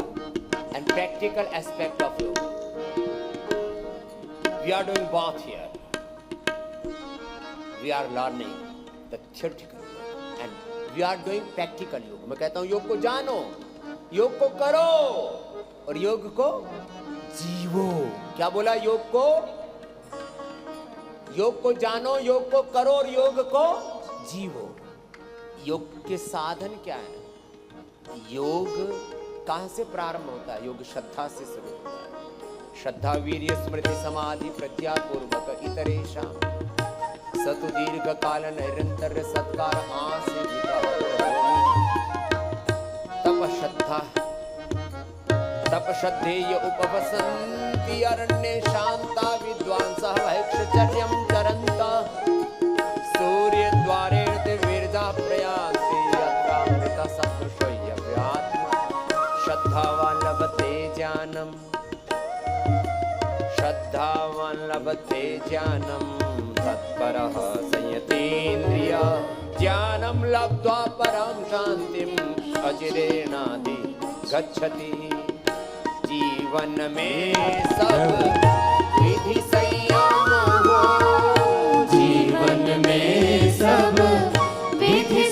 and practical aspect of yoga. We are doing both here. We are learning the theoretical and we are doing practical yog. मैं कहता हूं योग को जानो, योग को करो और योग को जीवो। क्या बोला, योग को जानो, योग को करो और योग को जीवो। योग के साधन क्या है? योग कहां से प्रारंभ होता है? योग श्रद्धा से शुरू होता है। श्रद्धा वीर्य स्मृति समाधि प्रत्यापूर्वक इतरेषां सतु दीर्घ काल निरंतर सत्कार आसेविता। तप श्रद्धा, तप श्रद्धेय उपवसन्ति अरण्ये शांता विद्वांसः भैक्षचर्यं चरन्ता। सूर्यद्वारे विरजा प्रयान्ति यत्रामृता सत्त्वशय्यव्यात्मा। श्रद्धावान् लभते ज्ञानं। श्रद्धावान् लभते ज्ञानं। तत्परः संयतेन्द्रिया। ज्ञानं लब्ध्वा परं शान्तिम् अचिरेणाधि गच्छति। जीवन में सब विधि संयम हो। जीवन में सब विधि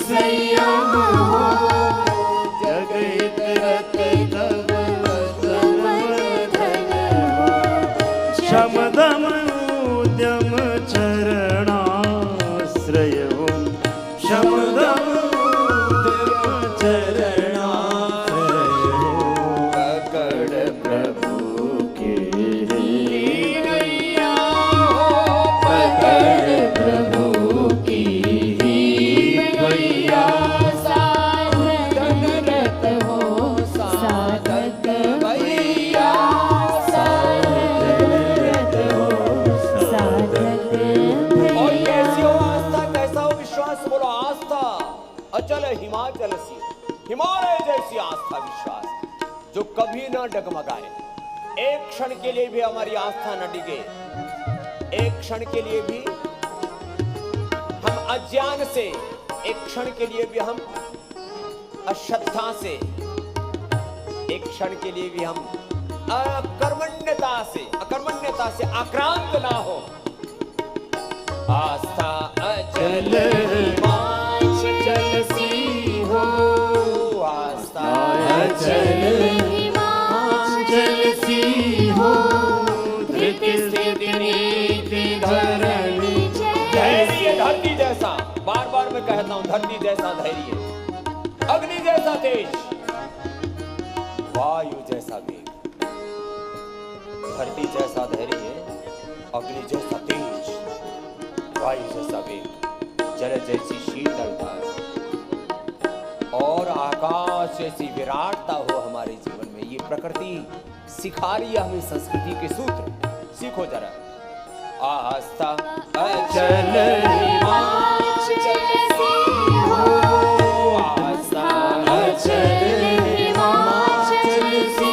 अचल हिमाचल सी, हिमालय जैसी आस्था विश्वास जो कभी न डगमगाए, एक क्षण के लिए भी हमारी आस्था न डिगे, एक क्षण के लिए भी हम अज्ञान से, एक क्षण के लिए भी हम अश्रद्धा से, एक क्षण के लिए भी हम अकर्मण्यता से आक्रांत ना हो। आस्था अचल हिमाचल सी हो, आस्था अचल हिमाचल सी हो, धृति स्थिति नीति धरणी धैर्य, धरती जैसा, बार बार मैं कहता हूं, धरती जैसा धैर्य, अग्नि जैसा तेज, वायु जैसा वेग। धरती जैसा धैर्य, अग्नि जैसा तेज, वायु जैसा वेग, जल जैसी शीतलता और आकाश जैसी विराटता हो हमारे जीवन में। ये प्रकृति सिखा रही है हमें संस्कृति के सूत्र, सीखो जरा। आस्था अचल हिमाचल सी हो, आस्था अचल हिमाचल सी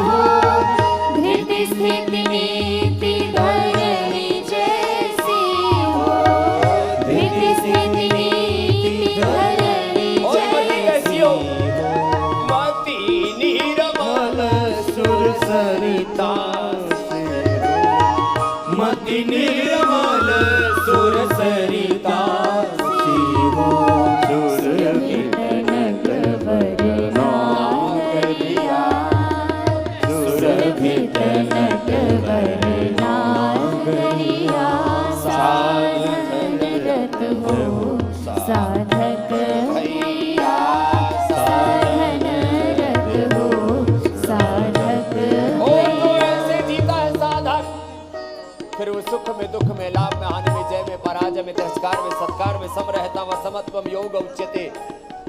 हो, धृति स्थिति नीति धरणी जैसी हो, धृति स्थिति नीति धरणी जैसी हो, मति निर्मल सुर सरिता, मति निर्मल सुर सरिता सी हो, सुर भितनक वरना करिया, सुर भितनक वरना करिया, साधन रत हो साधक भैया, साधन रत हो साधक भैया। ऐसे जीता है साधक, फिर वो सुख में दुख में लाभ में हानि में जय में पराजय में तिरस्कार में सत्कार में सम रहता व समत्वम योग उच्यते,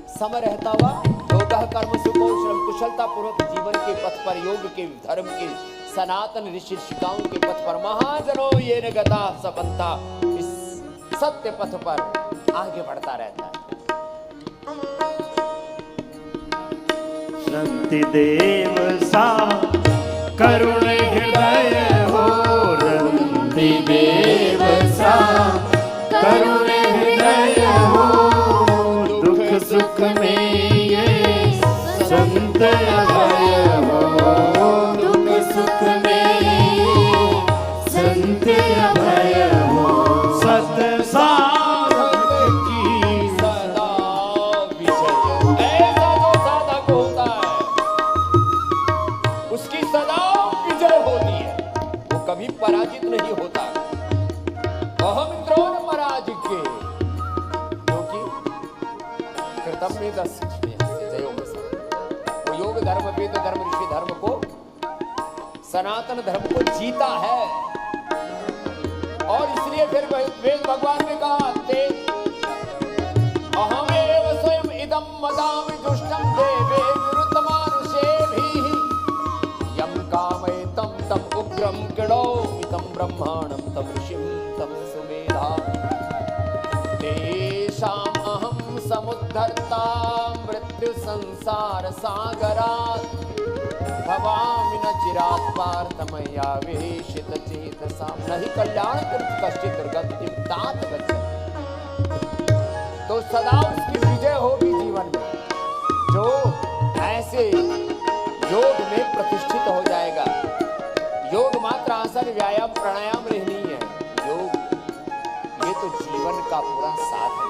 सम रहता व योगः कर्म सुकौशलम, कुशलता पूर्वक जीवन के पथ पर, योग के धर्म के सनातन ऋषि ऋषिकाओं के पथ पर, महाजनों ये न गता सपंथा, इस सत्य पथ पर आगे बढ़ता रहता है। शांति देव सा करुण हृदय हो, रंति देव सा करुण हृदय हो, दुख सुख में ये संत अभय हो, दुख सुख में ये संत अभय हो, सत साधक की सदा विजय। ऐसा जो साधक होता है उसकी सदा विजय होती है, वो कभी पराजित नहीं होता। अहम इंद्रो न पराजिज्ञे, क्योंकि कृतम में दस वो योग धर्म वेद धर्म ऋषि धर्म को, सनातन धर्म को जीता है। और इसलिए फिर वेद भगवान ने कहा ते अहमेव स्वयं इदं वदामि दुष्टं देवे विरुद्ध मानुषेभिः, यं कामयेतं तम् उग्रं क्रीडोमि तं ब्रह्माणं तं ऋषिं तं सुमेधा, तेषाम् अहं समुद्धर्ता मृत्यु संसार सागरात्, भवामि न चिरात् पार्थ मया वेशित चेतसा, न हि कल्याण कश्चित् दुर्गतिं तात गच्छति। तो सदा उसकी विजय होगी जीवन में, जो ऐसे योग में प्रतिष्ठित हो जाएगा। योग मात्र आसन व्यायाम प्राणायाम नहीं है, योग ये तो जीवन का पूरा साथ है,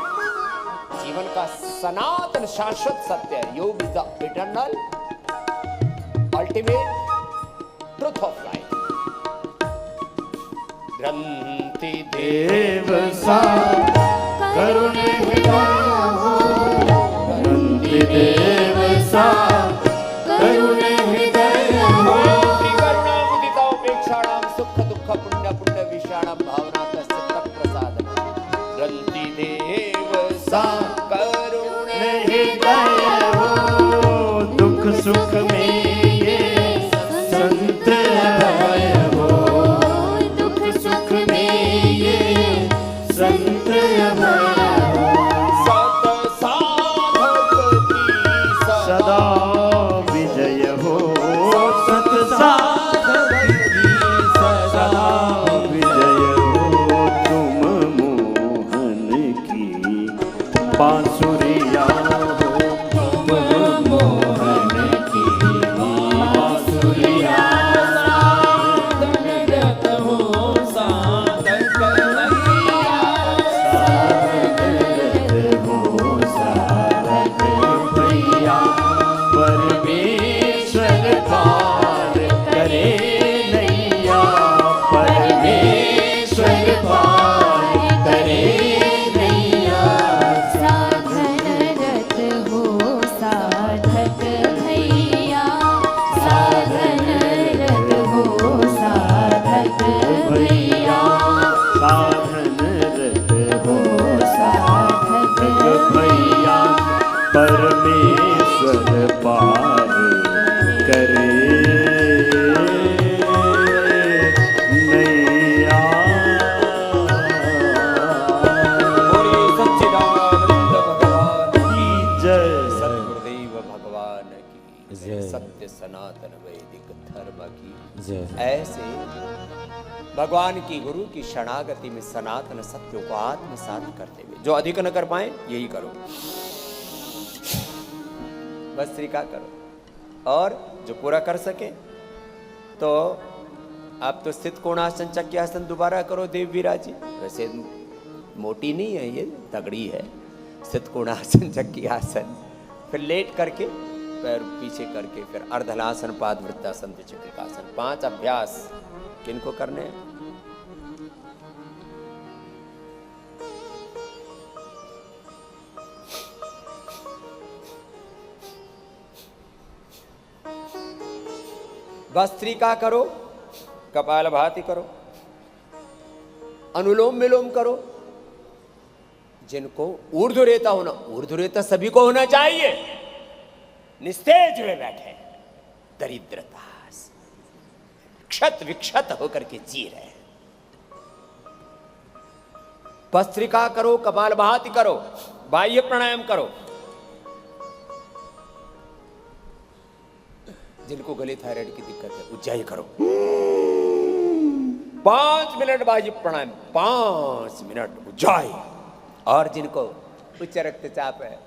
जीवन का सनातन शाश्वत सत्य है। योग is the eternal ultimate truth of life. ग्रंथि देव सा करुण हृदय हो, ग्रंथि देव सा करुण हृदय हो, करुणा मुदिता उपेक्षाणां सुख दुःख पुण्य पुण्य विषाणां भावना तस्य तत्प्रसादः। ग्रंथि देव सा करुण हृदय हो, दुख सुख में ये संत अभय हो, दुख सुख में ये संत अभय हो, सत साधक बांसुरिया मोहन की बांसुरिया साधनरत हो साधक भैया साधनरत हो साधक भैया परमेश्वर पार करे नैया परमेश्वर पार करे नैया साधनरत हो साधक भैया साधनरत हो साधक भैया साधनरत हो साधक भैया परमेश्वर पार करे नैया बोले सच्चिदानंद भगवान की जय सद्गुरुदेव भगवान की जय। सत्य सनातन वैदिक धर्म की जय। ऐसे भगवान की गुरु की शरणागति में सनातन सत्य को आत्मसात करते हुए जो अधिक न कर पाए यही करो, बस श्रीका करो। और जो पूरा कर सके तो आप तो स्थित कोणासन चक्रासन दोबारा करो देव विराजी। वैसे मोटी नहीं है ये, तगड़ी है। स्थित कोणासन चक्रासन, फिर लेट करके पैर पीछे करके फिर अर्धलासन पादवृत्तासन द्विचक्रिकासन। 5 अभ्यास किनको करने हैं? भस्त्रिका करो, कपालभाति करो, अनुलोम विलोम करो। जिनको ऊर्ध्वरेता होना, ऊर्ध्वरेता सभी को होना चाहिए। निस्तेज में बैठे दरिद्रता क्षत विक्षत होकर के जी रहे। भस्त्रिका करो, कपालभाति करो, बाह्य प्राणायाम करो। जिनको गले थायराइड की दिक्कत है उज्जाई करो। 5 मिनट बाह्य प्राणायाम, 5 मिनट उज्जाई। और जिनको उच्च रक्तचाप है,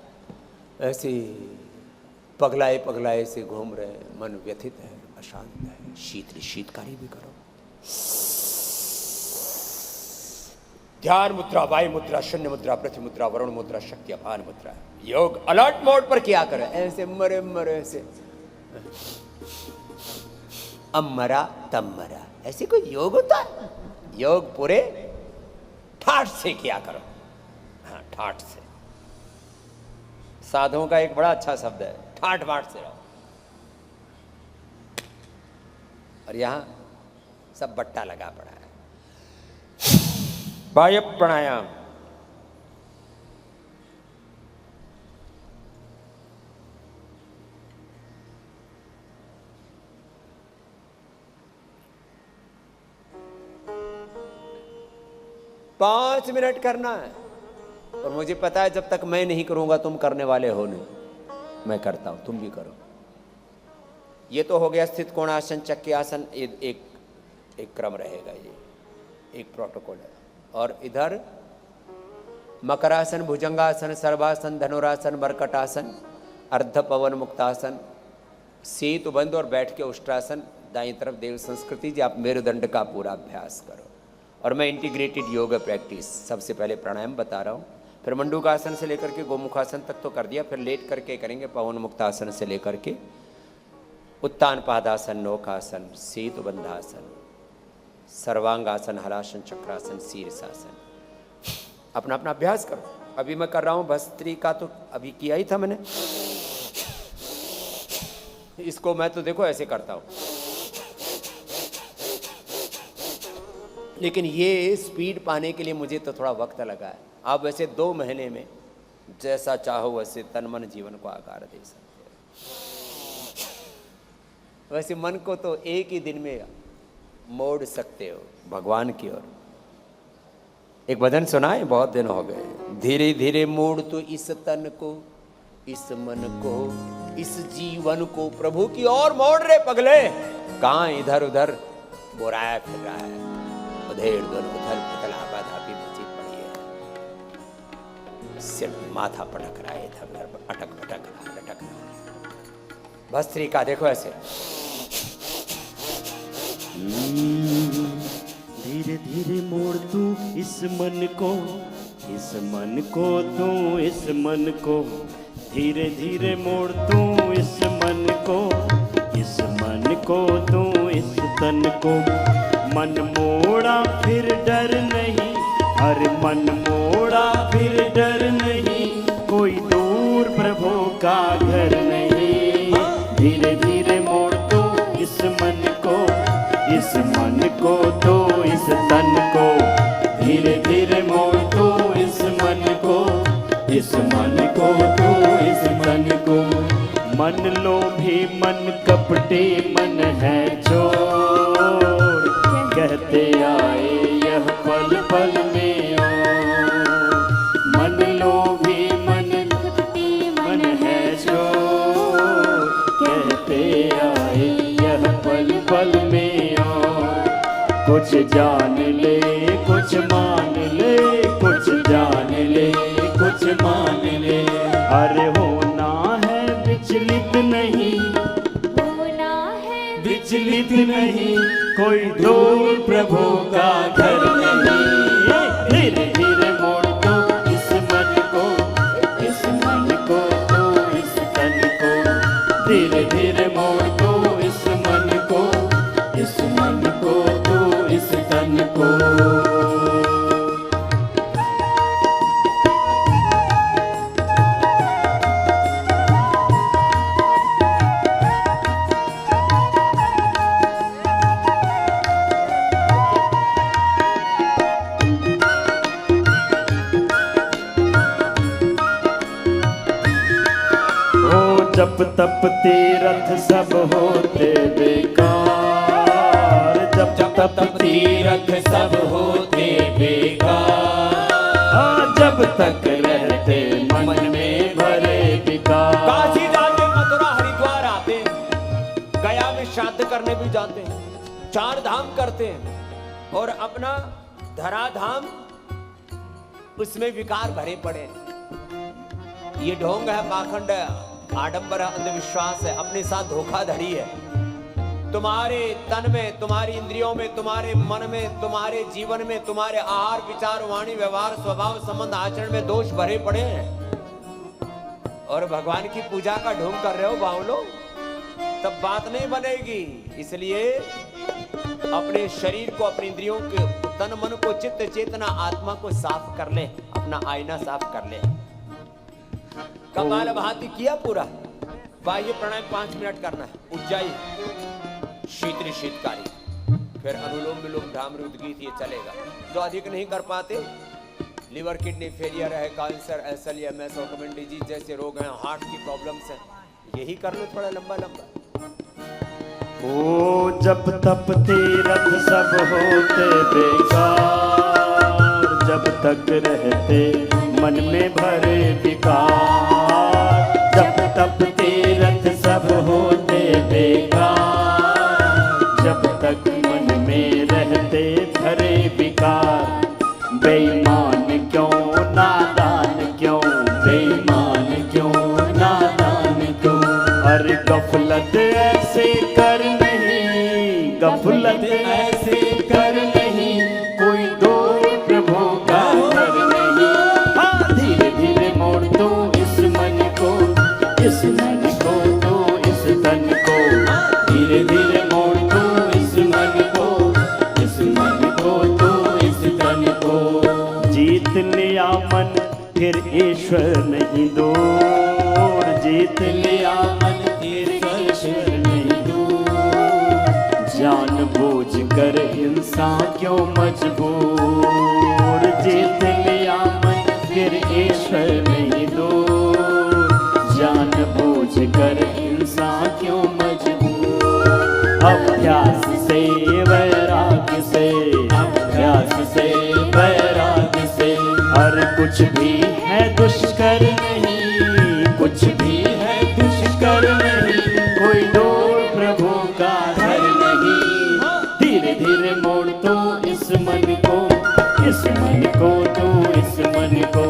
ऐसे पगलाए पगलाए से घूम रहे हैं, मन व्यथित है, अशांत है, शीतकारी भी करो। ध्यान मुद्रा, वायु मुद्रा, शून्य मुद्रा, पृथ्वी मुद्रा, वरुण मुद्रा, शक्ति अपान मुद्रा। योग अलर्ट मोड पर किया करो। ऐसे मरे मरे ऐसे अमरा तम मरा, ऐसे कोई योग होता है? योग पूरे ठाठ से किया करो। हाँ, ठाठ से। साधुओं का एक बड़ा अच्छा शब्द है, ठाठ बाट से रहो। और यहां सब बट्टा लगा पड़ा है। बाह्य प्राणायाम, पांच मिनट करना है। और मुझे पता है जब तक मैं नहीं करूंगा तुम करने वाले हो नहीं। मैं करता हूं, तुम भी करो। ये तो हो गया स्थित कोणासन चक्रासन, एक क्रम रहेगा, ये एक प्रोटोकॉल है। और इधर मकरासन, भुजंगासन, सर्वासन, धनुरासन, मरकटासन, अर्ध पवन मुक्तासन, सेतु बंद और बैठ के उष्ट्रासन। दाईं तरफ देव संस्कृति जी, आप मेरुदंड का पूरा अभ्यास करो। और मैं इंटीग्रेटेड योगा प्रैक्टिस सबसे पहले प्राणायाम बता रहा हूँ, फिर मंडूकासन से लेकर के गोमुखासन तक तो कर दिया, फिर लेट करके करेंगे पवन मुक्तासन से लेकर के उत्तान पादासन, नौकासन, सेतु बंधासन, सर्वांगासन, हलासन, चक्रासन, शीर्षासन। अपना अपना अभ्यास करो। अभी मैं कर रहा हूँ भस्त्रिका, तो अभी किया ही था मैंने। इसको मैं तो देखो ऐसे करता हूँ, लेकिन ये स्पीड पाने के लिए मुझे तो थोड़ा वक्त लगा है। आप वैसे 2 महीने में जैसा चाहो वैसे तन मन जीवन को आकार दे सकते हो। वैसे मन को तो एक ही दिन में मोड़ सकते हो भगवान की ओर। एक भजन सुनाए, बहुत दिन हो गए। धीरे धीरे मोड़ तो इस तन को, इस मन को, इस जीवन को प्रभु की ओर मोड़ रे पगले। कहाँ इधर उधर बोराया फिर रहा है, उधेड़ दोनों उधर धापी मची पड़ी है। सिर्फ माथा पटक रहा है, इधर उधर अटक भटक रहा, लटक रहा। भस्त्रिका देखो ऐसे धीरे धीरे मोड़ तू इस मन को, इस मन को तू, इस मन को धीरे धीरे मोड़ तू इस मन को, इस मन को तू, इस तन को। मन मोड़ा फिर डर नहीं, अरे मन मोड़ा फिर डर नहीं, कोई दूर प्रभु का घर नहीं। धीरे धीरे मोड़ तू इस मन को, इस मन को तो इस तन को। धीरे धीरे मोड़ तू इस मन को, इस मन को तो इस तन को। मन लोभी मन कपटी मन है चोर, कहते आए यह पल पल में और। मन लोभी मन कपटी मन है चोर, कहते आए यह पल पल में और। कुछ जान ले कुछ मान ले, कुछ जान ले कुछ मान ले। अरे होना है विचलित नहीं, होना है विचलित नहीं, कोई दूर प्रभु का घर नहीं। धीरे धीरे मोड़ दो इस मन को, इस मन को तो इस तन को। धीरे धीरे मोड़ दो इस मन को, इस मन को तो इस तन को। जप तप तीरथ सब होते बेकार, जप तप तीरथ सब होते बेकार। जब तक रहते मन में भरे विकार। काशी जाते, मथुरा हरिद्वार आते, गया में श्राद्ध करने भी जाते हैं, 4 धाम करते हैं और अपना धराधाम उसमें विकार भरे पड़े। ये ढोंग है, पाखंड है, आडंबर है, अंधविश्वास है, अपने साथ धोखाधड़ी है। तुम्हारे तन में, तुम्हारी इंद्रियों में, तुम्हारे मन में, तुम्हारे जीवन में, तुम्हारे आहार विचार वाणी व्यवहार स्वभाव संबंध आचरण में दोष भरे पड़े हैं और भगवान की पूजा का ढोंग कर रहे हो बावलो, तब बात नहीं बनेगी। इसलिए अपने शरीर को, अपनी इंद्रियों के, तन मन को, चित्त चेतना आत्मा को साफ कर ले, अपना आईना साफ कर ले। कपाल भाती किया पूरा, बाह्य प्राणायाम 5 मिनट करना है, उज्जाई शीतली शीतकारी, फिर अनुलोम विलोम भ्रामरी उद्गीत, ये चलेगा। जो अधिक नहीं कर पाते, लिवर किडनी फेलियर है, कैंसर, एसएल, एमएस, ऑटोइम्यून डिजीज जैसे रोग हैं, हार्ट की प्रॉब्लम्स हैं, यही कर लो थोड़ा लंबा लंबा। ओ जप तप तीरथ सब होते बेकार, जब तक रहते मन में भरे विकार। जप तप तीरथ सब होते बेकार, जब तक मन में रहते भरे विकार। बेईमान क्यों नादान क्यों, बेईमान क्यों नादान क्यों। अरे गफलत ऐसे कर नहीं, गफलत ऐसे कर नहीं, कोई दो प्रभु का घर नहीं। हाँ धीरे धीरे मोड़ दो इस मन को, इस मन को तो इस तन को। धीरे धीरे मोड़ दो इस मन को, इस मन को तो इस तन को। जीत लिया मन फिर ईश्वर नहीं दूर, जीत लिया मन फिर ईश्वर नहीं दूर। जान बूझ कर इंसान क्यों मजबूर, जीत लिया मन फिर ईश्वर नहीं दूर। जान बूझ कर इंसान क्यों मजबूर। अभ्यास से वैराग्य से, अभ्यास से वैराग्य से। और कुछ भी है दुष्कर नहीं, कुछ भी है दुष्कर नहीं, कोई दूर प्रभु का घर नहीं। धीरे धीरे मोड़ तो इस मन को, इस मन को तो इस मन को।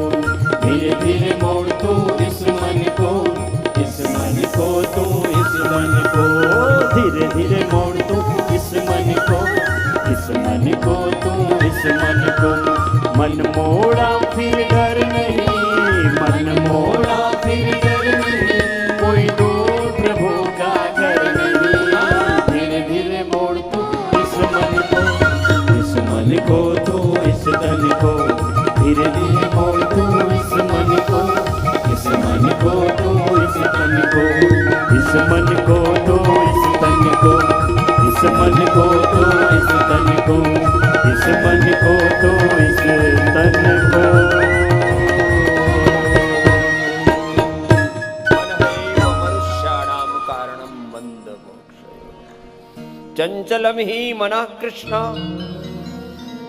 धीरे धीरे धीरे मोड़ तू इस मन को, इस मन को तू इस मन को, धीरे धीरे मोड़ तू इस मन को, इस मन को तू इस मन को। मन मोड़ा फिर डर नहीं, मन मोड़ा फिर डर नहीं, कोई दूर प्रभु का घर नहीं। धीरे धीरे मोड़ तू इस मन को, इस मन को तू इस तन को, धीरे धीरे मोड़ तू इस मन को, इस मन को तू इस तन को, इस मन को तू इस तन को, इस मन को तू इस तन को, इस मन को तू इस तन को। मनुष्याणां कारणं मंदमोक्षयो चंचलं हि मनः कृष्ण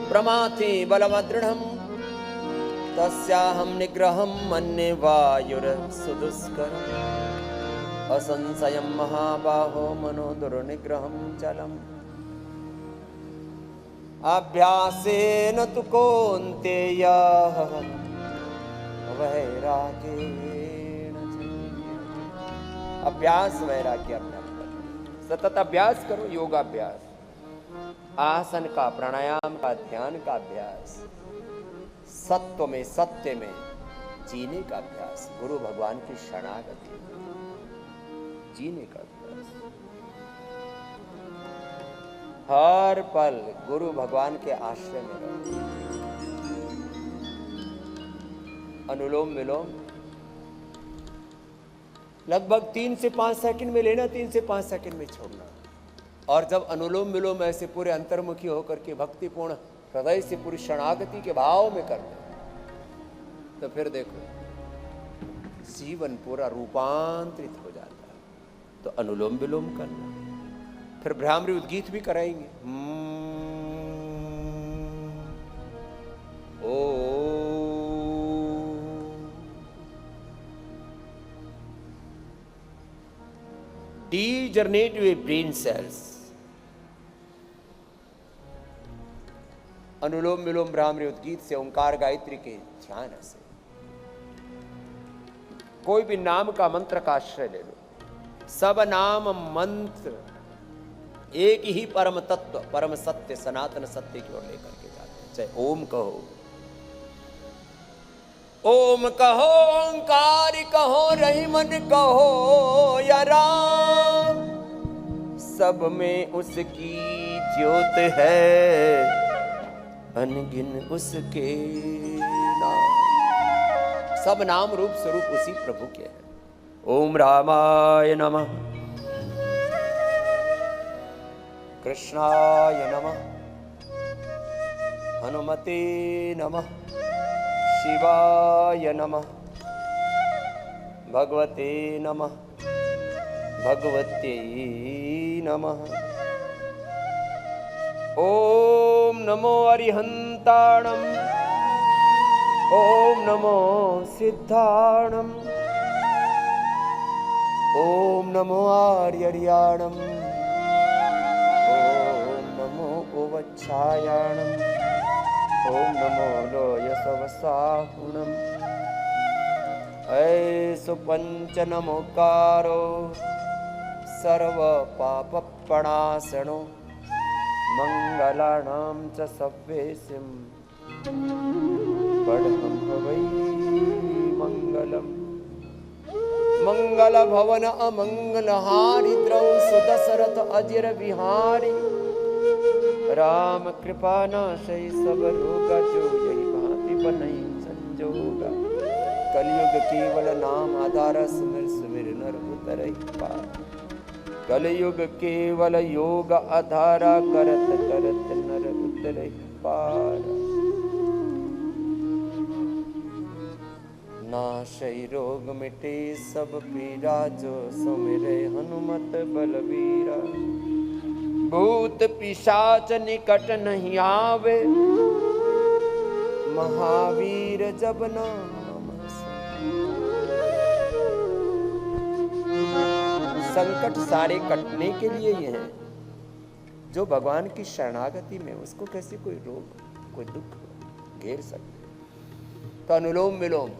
प्रमाथि बलमदृढम् तस्याहं निग्रहं मन्ये वायुरसुदुष्करम् असंशयं महाबाहो मनो दुर्निग्रहं चलम् अभ्यासेन तु कौन्तेय वैराग्येण च। अभ्यास वैराग्य अपना सतत अभ्यास करो, योगाभ्यास, आसन का, प्राणायाम का, ध्यान का अभ्यास, सत्व में, सत्य में जीने का अभ्यास, गुरु भगवान की शरणागति जीने का अभ्यास। हर पल गुरु भगवान के आश्रय में रहो। अनुलोम विलोम लगभग 3 से 5 सेकंड में लेना, 3 से 5 सेकंड में छोड़ना। और जब अनुलोम विलोम ऐसे पूरे अंतर्मुखी होकर के भक्तिपूर्ण हृदय से पूरी शरणागति के भाव में करते तो फिर देखो जीवन पूरा रूपांतरित हो जाता है। तो अनुलोम विलोम करना, फिर भ्रामरी उद्गीत भी कराएंगे। ओ degenerative brain cells, अनुलोम विलोम भ्रामरी उद्गीत से, ओंकार गायत्री के ध्यान से कोई भी नाम का मंत्र का आश्रय ले लो। सब नाम मंत्र एक ही परम तत्व, परम सत्य, सनातन सत्य की ओर लेकर के जाते हैं। चाहे ओम कहो, ओम कहो, ओंकार कहो, रहीमन कहो या राम, सब में उसकी ज्योत है, अनगिन उसके नाम। सब नाम रूप स्वरूप उसी प्रभु के हैं। ओम रामाय नमः, कृष्णाय नमः, हनुमते नमः, शिवाय नमः, भगवते नमः, भगवत्यै नमः। ओम नमो अरिहंताणं, ओम नमो सिद्धाणं, ओम नमो आर्यर्याणं, ओम नमो ओवच्छायाणं, ओम नमो लोयसवसाहुणम्। ऐसु पंच नमोकारो सर्व पापप्रणाशनो, मंगलानां च सव्येसिं पढ़ं वै मंगलम्। मंगल भवन अमंगलहारी द्रौ सुदशरथ अजिर बिहारी, राम कृपा नाशय सब रोगा, जो यही भांति बनई संजोगा। कलयुग केवल नाम आधार, सुमिर सुमिर नर उतरहि पार। कलयुग केवल योग आधारा, करत करत नर उतरहि पार। नाशय रोग मिटे सब पीरा, जो सुमिरे हनुमत बलवीरा। भूत पिशाच निकट नहीं आवे, महावीर जब नाम संकट सारे कटने के लिए ही हैं। जो भगवान की शरणागति में, उसको कैसे कोई रोग, कोई दुख घेर सकते। तो अनुलोम विलोम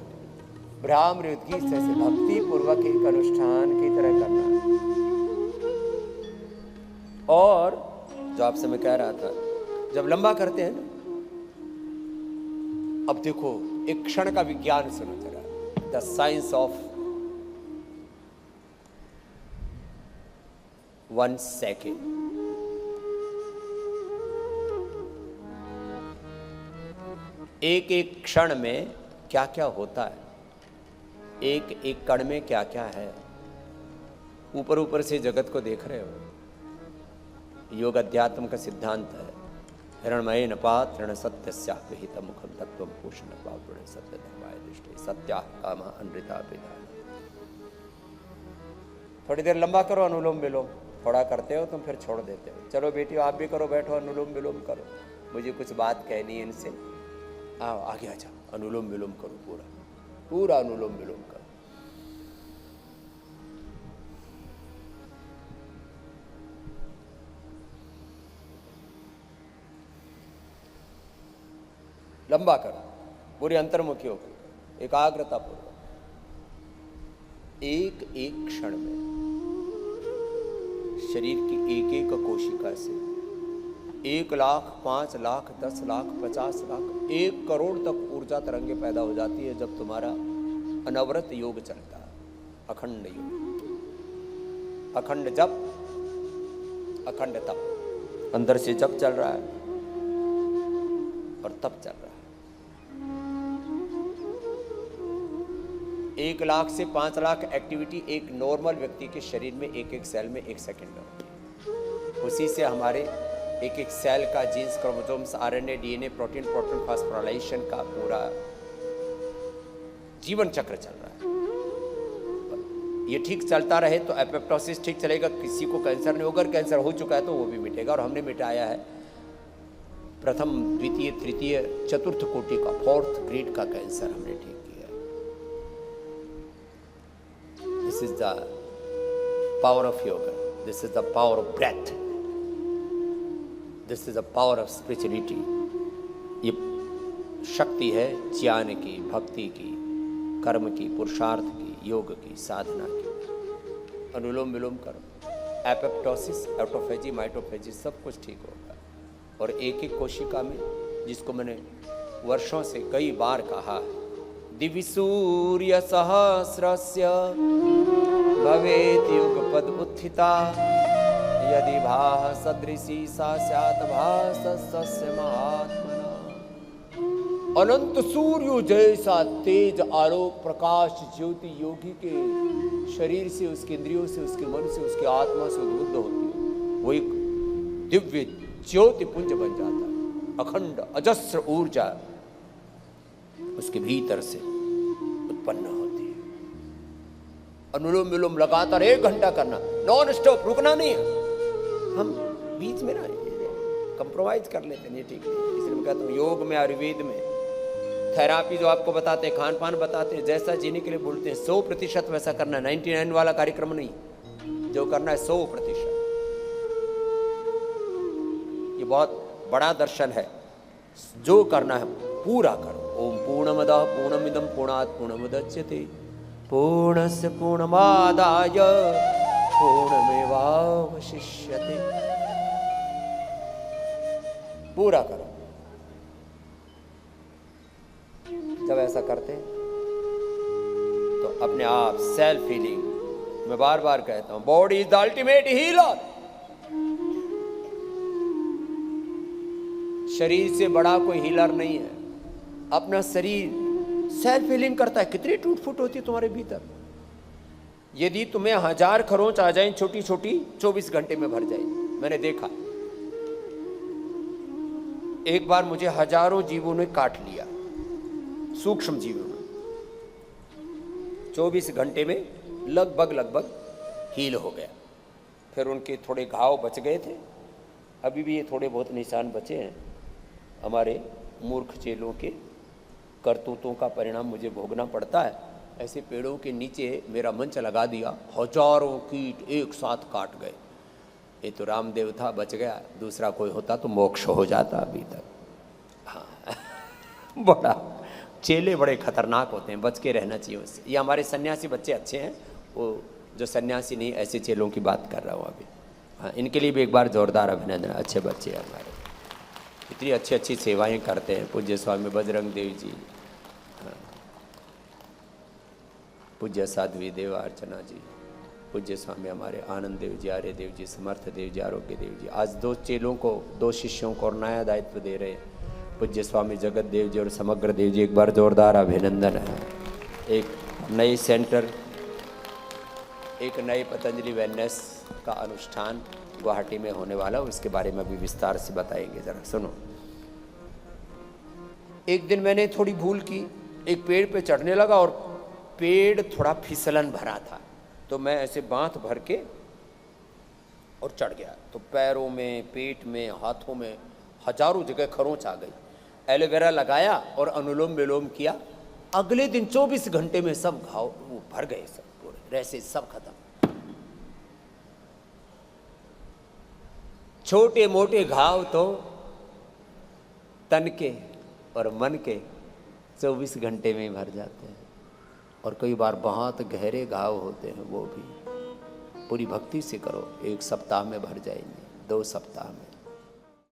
भ्रामृद्गीत से भक्ति पूर्वक एक अनुष्ठान की तरह करना। और जो आपसे मैं कह रहा था, जब लंबा करते हैं ना, अब देखो एक क्षण का विज्ञान सुनो जरा, द साइंस ऑफ 1 सेकेंड। एक एक क्षण में क्या क्या होता है, एक एक कण में क्या क्या है। ऊपर ऊपर से जगत को देख रहे हो। योग अध्यात्म का सिद्धांत है, हिरणमय नपात ऋण सत्य विहित मुखम तत्व पोषण पावृण सत्य धर्माय दृष्टि सत्या काम अनृता पिता। थोड़ी देर लंबा करो, अनुलोम विलोम थोड़ा करते हो तुम, फिर छोड़ देते हो। चलो बेटी आप भी करो, बैठो अनुलोम विलोम करो, मुझे कुछ बात कहनी है इनसे। आओ आगे आ जाओ, अनुलोम विलोम करो, पूरा पूरा अनुलोम विलोम करो। लंबा करो, पूरी अंतर्मुखी होकर एकाग्रता पूर्वक। एक एक क्षण में शरीर की एक एक कोशिका से 1 लाख, 5 लाख, 10 लाख, 50 लाख, 1 करोड़ तक ऊर्जा तरंगे पैदा हो जाती है जब तुम्हारा अनवरत योग चलता है। अखंड योग, अखंड जप, अखंड तप। अंदर से जप चल रहा है और तप चल रहा है। 1 लाख से 5 लाख एक्टिविटी एक नॉर्मल व्यक्ति के शरीर में एक एक सेल में 1 सेकंड में होती है। उसी से हमारे एक एक सेल का genes, chromosomes, RNA, DNA, protein phosphorylation का पूरा जीवन चक्र चल रहा है। ये ठीक चलता रहे तो एपोप्टोसिस ठीक चलेगा, किसी को कैंसर नहीं होगा। कैंसर हो चुका है तो वो भी मिटेगा। और हमने मिटाया है प्रथम, द्वितीय, तृतीय, चतुर्थ कोटि का, 4th ग्रेड का कैंसर हमने ठीक किया। This is the power of yoga, this is the power of breath, this is the power of spirituality. ये शक्ति है ज्ञान की, भक्ति की, कर्म की, पुरुषार्थ की, योग की, साधना की। अनुलोम विलोम करो, एपोप्टोसिस, ऑटोफेजी, माइटोफेजी सब कुछ ठीक होगा। और एक एक कोशिका में, जिसको मैंने वर्षों से कई बार कहा, दिव्य सूर्य सहस्रस्य भवेत् युगपद उत्थिता यदि भाः सदृशी सा स्यात् भासस्य महात्मना। अनंत सूर्य जैसा तेज, आलोक, प्रकाश, ज्योति योगी के शरीर से, उसके इंद्रियों से, उसके मन से, उसकी आत्मा से उद्बुद्ध होती है। वो एक दिव्य ज्योति पुंज बन जाता है। अखंड अजस्र ऊर्जा उसके भीतर से उत्पन्न होती है। अनुलोम विलोम लगातार 1 घंटा करना, नॉन स्टॉप, रुकना नहीं है। हम बीच में ना कंप्रोमाइज कर लेते हैं, ठीक है। इसलिए मैं कहता हूँ योग में, आयुर्वेद में, थेरापी जो आपको बताते हैं, खान पान बताते हैं, जैसा जीने के लिए बोलते हैं 100% वैसा करना है। 99 वाला कार्यक्रम नहीं, जो करना है 100%। ये बहुत बड़ा दर्शन है। जो करना है पूरा करो। ओम पूर्णमदः पूर्णमिदं पूर्णात् पूर्णमुदच्यते पूर्णस्य पूर्णमादाय पूर्णमेवावशिष्यते। पूरा करो। जब ऐसा करते हैं तो अपने आप सेल्फ हीलिंग, मैं बार बार कहता हूं, body is the ultimate healer. शरीर से बड़ा कोई हीलर नहीं है। अपना शरीर सेल्फ हीलिंग करता है। कितनी टूट फूट होती है तुम्हारे भीतर। यदि तुम्हें 1000 खरोंच आ जाए छोटी छोटी, 24 घंटे में भर जाएगी। मैंने देखा, एक बार मुझे हजारों जीवों ने काट लिया, सूक्ष्म जीवों में। 24 घंटे में लगभग हील हो गया। फिर उनके थोड़े घाव बच गए थे, अभी भी ये थोड़े बहुत निशान बचे हैं। हमारे मूर्ख चेलों के करतूतों का परिणाम मुझे भोगना पड़ता है। ऐसे पेड़ों के नीचे मेरा मंच लगा दिया, हजारों कीट एक साथ काट गए। ये तो रामदेव था, बच गया। दूसरा कोई होता तो मोक्ष हो जाता अभी तक। हाँ बड़ा चेले बड़े खतरनाक होते हैं, बच के रहना चाहिए उससे। ये हमारे सन्यासी बच्चे अच्छे हैं, वो जो सन्यासी नहीं, ऐसे चेलों की बात कर रहा हूँ अभी। हाँ, इनके लिए भी एक बार जोरदार अभिनंदन। अच्छे बच्चे हैं हमारे, इतनी अच्छी अच्छी सेवाएं करते हैं। पूज्य स्वामी बजरंग देव जी, हाँ, पूज्य साध्वी देव अर्चना जी, पूज्य स्वामी हमारे आनंद देव जी, आर्य देव जी, समर्थ देव जी, आरोग्य देव जी, आज 2 चेलों को, 2 शिष्यों को और नया दायित्व दे रहे हैं पूज्य स्वामी जगत देव जी और समग्र देव जी। एक बार जोरदार अभिनंदन है। एक नई सेंटर, एक नए पतंजलि वेलनेस का अनुष्ठान गुवाहाटी में होने वाला, उसके बारे में भी विस्तार से बताएंगे। जरा सुनो। एक दिन मैंने थोड़ी भूल की, एक पेड़ पे चढ़ने लगा और पेड़ थोड़ा फिसलन भरा था, तो मैं ऐसे बांध भर के और चढ़ गया। तो पैरों में, पेट में, हाथों में हजारों जगह खरोंच आ गई। एलोवेरा लगाया और अनुलोम विलोम किया। अगले दिन 24 घंटे में सब घाव वो भर गए, सब पूरे रैसे सब खत्म। छोटे मोटे घाव तो तन के और मन के 24 घंटे में भर जाते हैं, और कई बार बहुत गहरे घाव होते हैं, वो भी पूरी भक्ति से करो, 1 सप्ताह में भर जाएंगे, 2 सप्ताह में।